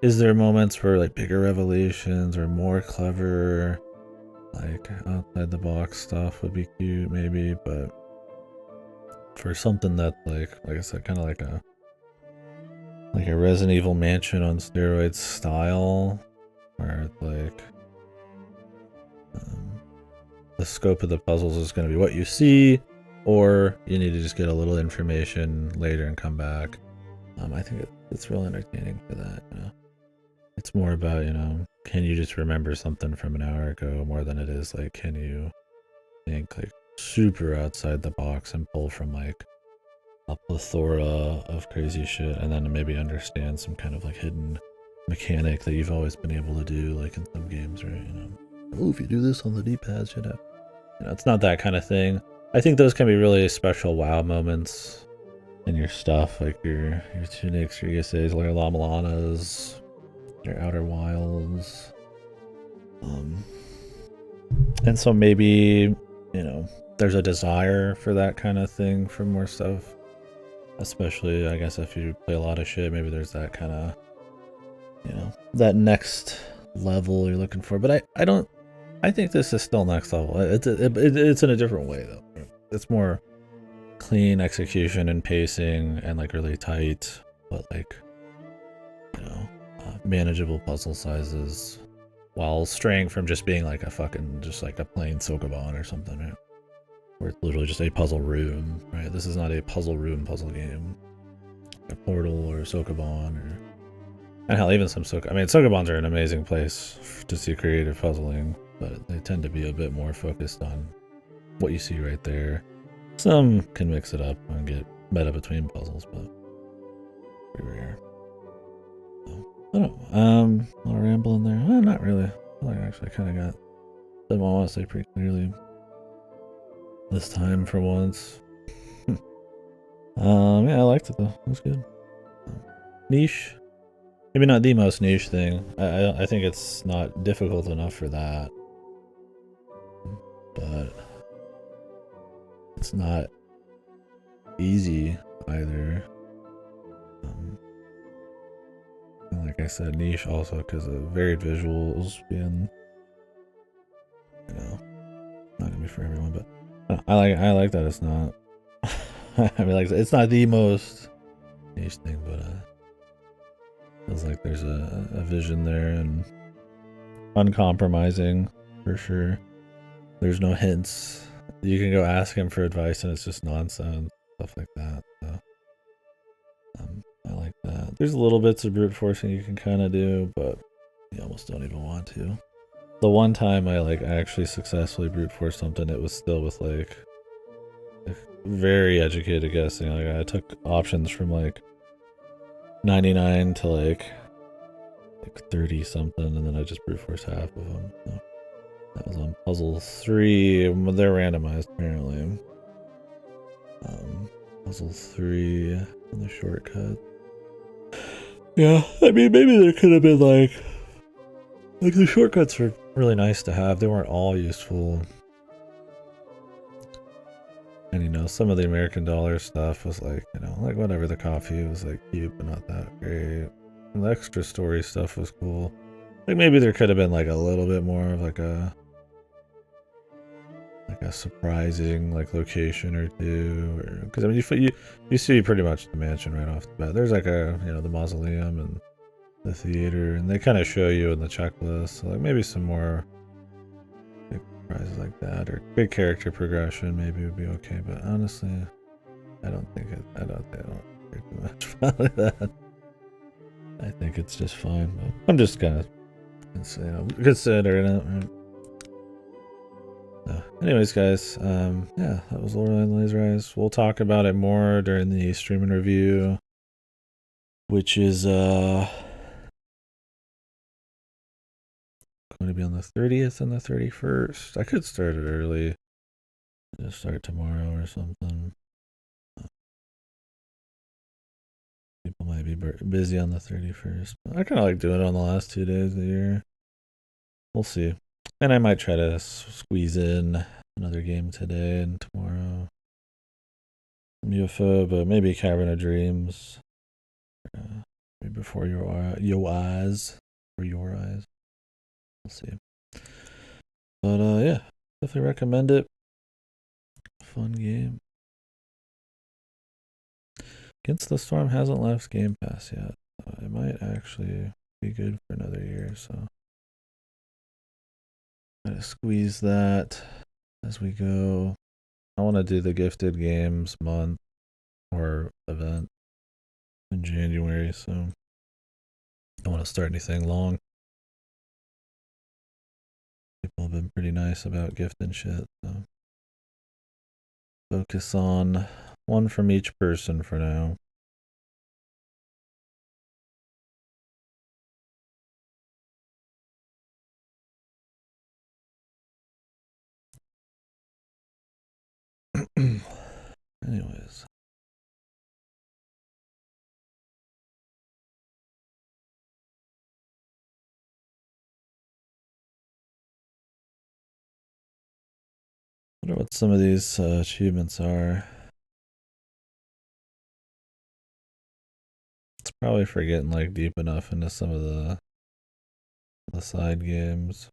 Is there moments where like bigger revelations or more clever, like outside the box stuff would be cute maybe, but for something that like I said, kind of like a Resident Evil Mansion on steroids style, where it's like the scope of the puzzles is going to be what you see, or you need to just get a little information later and come back. I think it's real entertaining for that. You know, it's more about, you know, can you just remember something from an hour ago more than it is like, can you think like super outside the box and pull from like a plethora of crazy shit, and then maybe understand some kind of like hidden mechanic that you've always been able to do, like in some games, right? You know, oh, if you do this on the D-pad, shit up. You know, it's not that kind of thing. I think those can be really special wow moments in your stuff, like your Tunics, your ESAs, your Lamalanas, your Outer Wilds. And so maybe, you know, there's a desire for that kind of thing for more stuff. Especially, I guess, if you play a lot of shit, maybe there's that kind of, you know, that next level you're looking for. But I don't, I think this is still next level. It's in a different way, though. It's more clean execution and pacing and, like, really tight, but, like, you know, manageable puzzle sizes while straying from just being, like, a fucking, just, like, a plain Sokoban or something, right? Where it's literally just a puzzle room, right? This is not a puzzle room puzzle game. A Portal or Sokoban or... And hell, even some I mean, Sokobans are an amazing place to see creative puzzling, but they tend to be a bit more focused on what you see right there. Some can mix it up and get meta between puzzles, but pretty rare. So, I don't know. A lot of rambling there. Well, not really. I think I actually kind of got what I want to say pretty clearly this time for once. Yeah, I liked it though. It was good. Niche. Maybe not the most niche thing. I think it's not difficult enough for that. But it's not easy either. And like I said, niche also because of varied visuals being, you know, not gonna be for everyone. But I like that it's not. I mean, like, it's not the most niche thing, but feels like there's a vision there and uncompromising for sure. There's no hints. You can go ask him for advice and it's just nonsense, stuff like that. So, I like that. There's little bits of brute forcing you can kind of do, but you almost don't even want to. The one time I actually successfully brute forced something, it was still with like very educated guessing. Like I took options from like 99 to like 30 something, and then I just brute forced half of them. So that was on puzzle 3. They're randomized apparently. Puzzle 3 on the shortcut. Yeah, I mean, maybe there could have been like the shortcuts were really nice to have. They weren't all useful. And, you know, some of the American dollar stuff was like, you know, like whatever, the coffee was like cute, but not that great. And the extra story stuff was cool. Like maybe there could have been like a little bit more of like a surprising like location or two, because I mean you see pretty much the mansion right off the bat. There's like a, you know, the mausoleum and the theater, and they kind of show you in the checklist. So like maybe some more big surprises like that, or big character progression maybe would be okay. But honestly, I don't think I don't care too much about that. I think it's just fine. But I'm just gonna, you know, considering it. Right? Anyways, guys, yeah, that was Lorelei and Laser Eyes. We'll talk about it more during the stream and review, which is going to be on the 30th and the 31st. I could start it early, just start tomorrow or something. People might be busy on the 31st, but I kind of like doing it on the last 2 days of the year. We'll see. And I might try to squeeze in another game today and tomorrow. Some UFO, but maybe Cavern of Dreams. Maybe before your eyes. For your eyes. We'll see. But yeah, definitely recommend it. Fun game. Against the Storm hasn't left Game Pass yet. It might actually be good for another year, so I'm gonna squeeze that as we go. I want to do the gifted games month or event in January, so I don't want to start anything long. People have been pretty nice about gifting shit, so focus on one from each person for now. Anyways. I wonder what some of these achievements are. It's probably for getting like deep enough into some of the side games.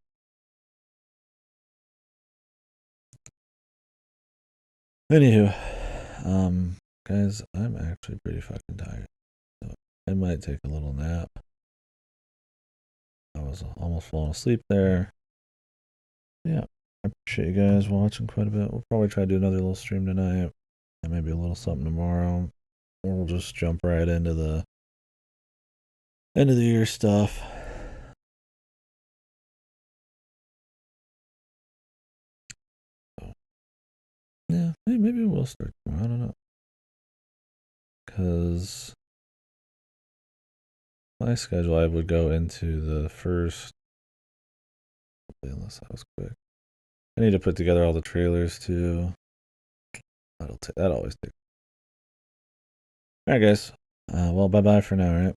Anywho, guys, I'm actually pretty fucking tired, so I might take a little nap. I was almost falling asleep there. Yeah, I appreciate you guys watching quite a bit. We'll probably try to do another little stream tonight, and maybe a little something tomorrow. Or we'll just jump right into the end of the year stuff. So, yeah, maybe we'll start tomorrow. I don't know. Because my schedule, I would go into the first, unless I was quick. I need to put together all the trailers too. That always takes. All right, guys. Well, bye bye for now. All right.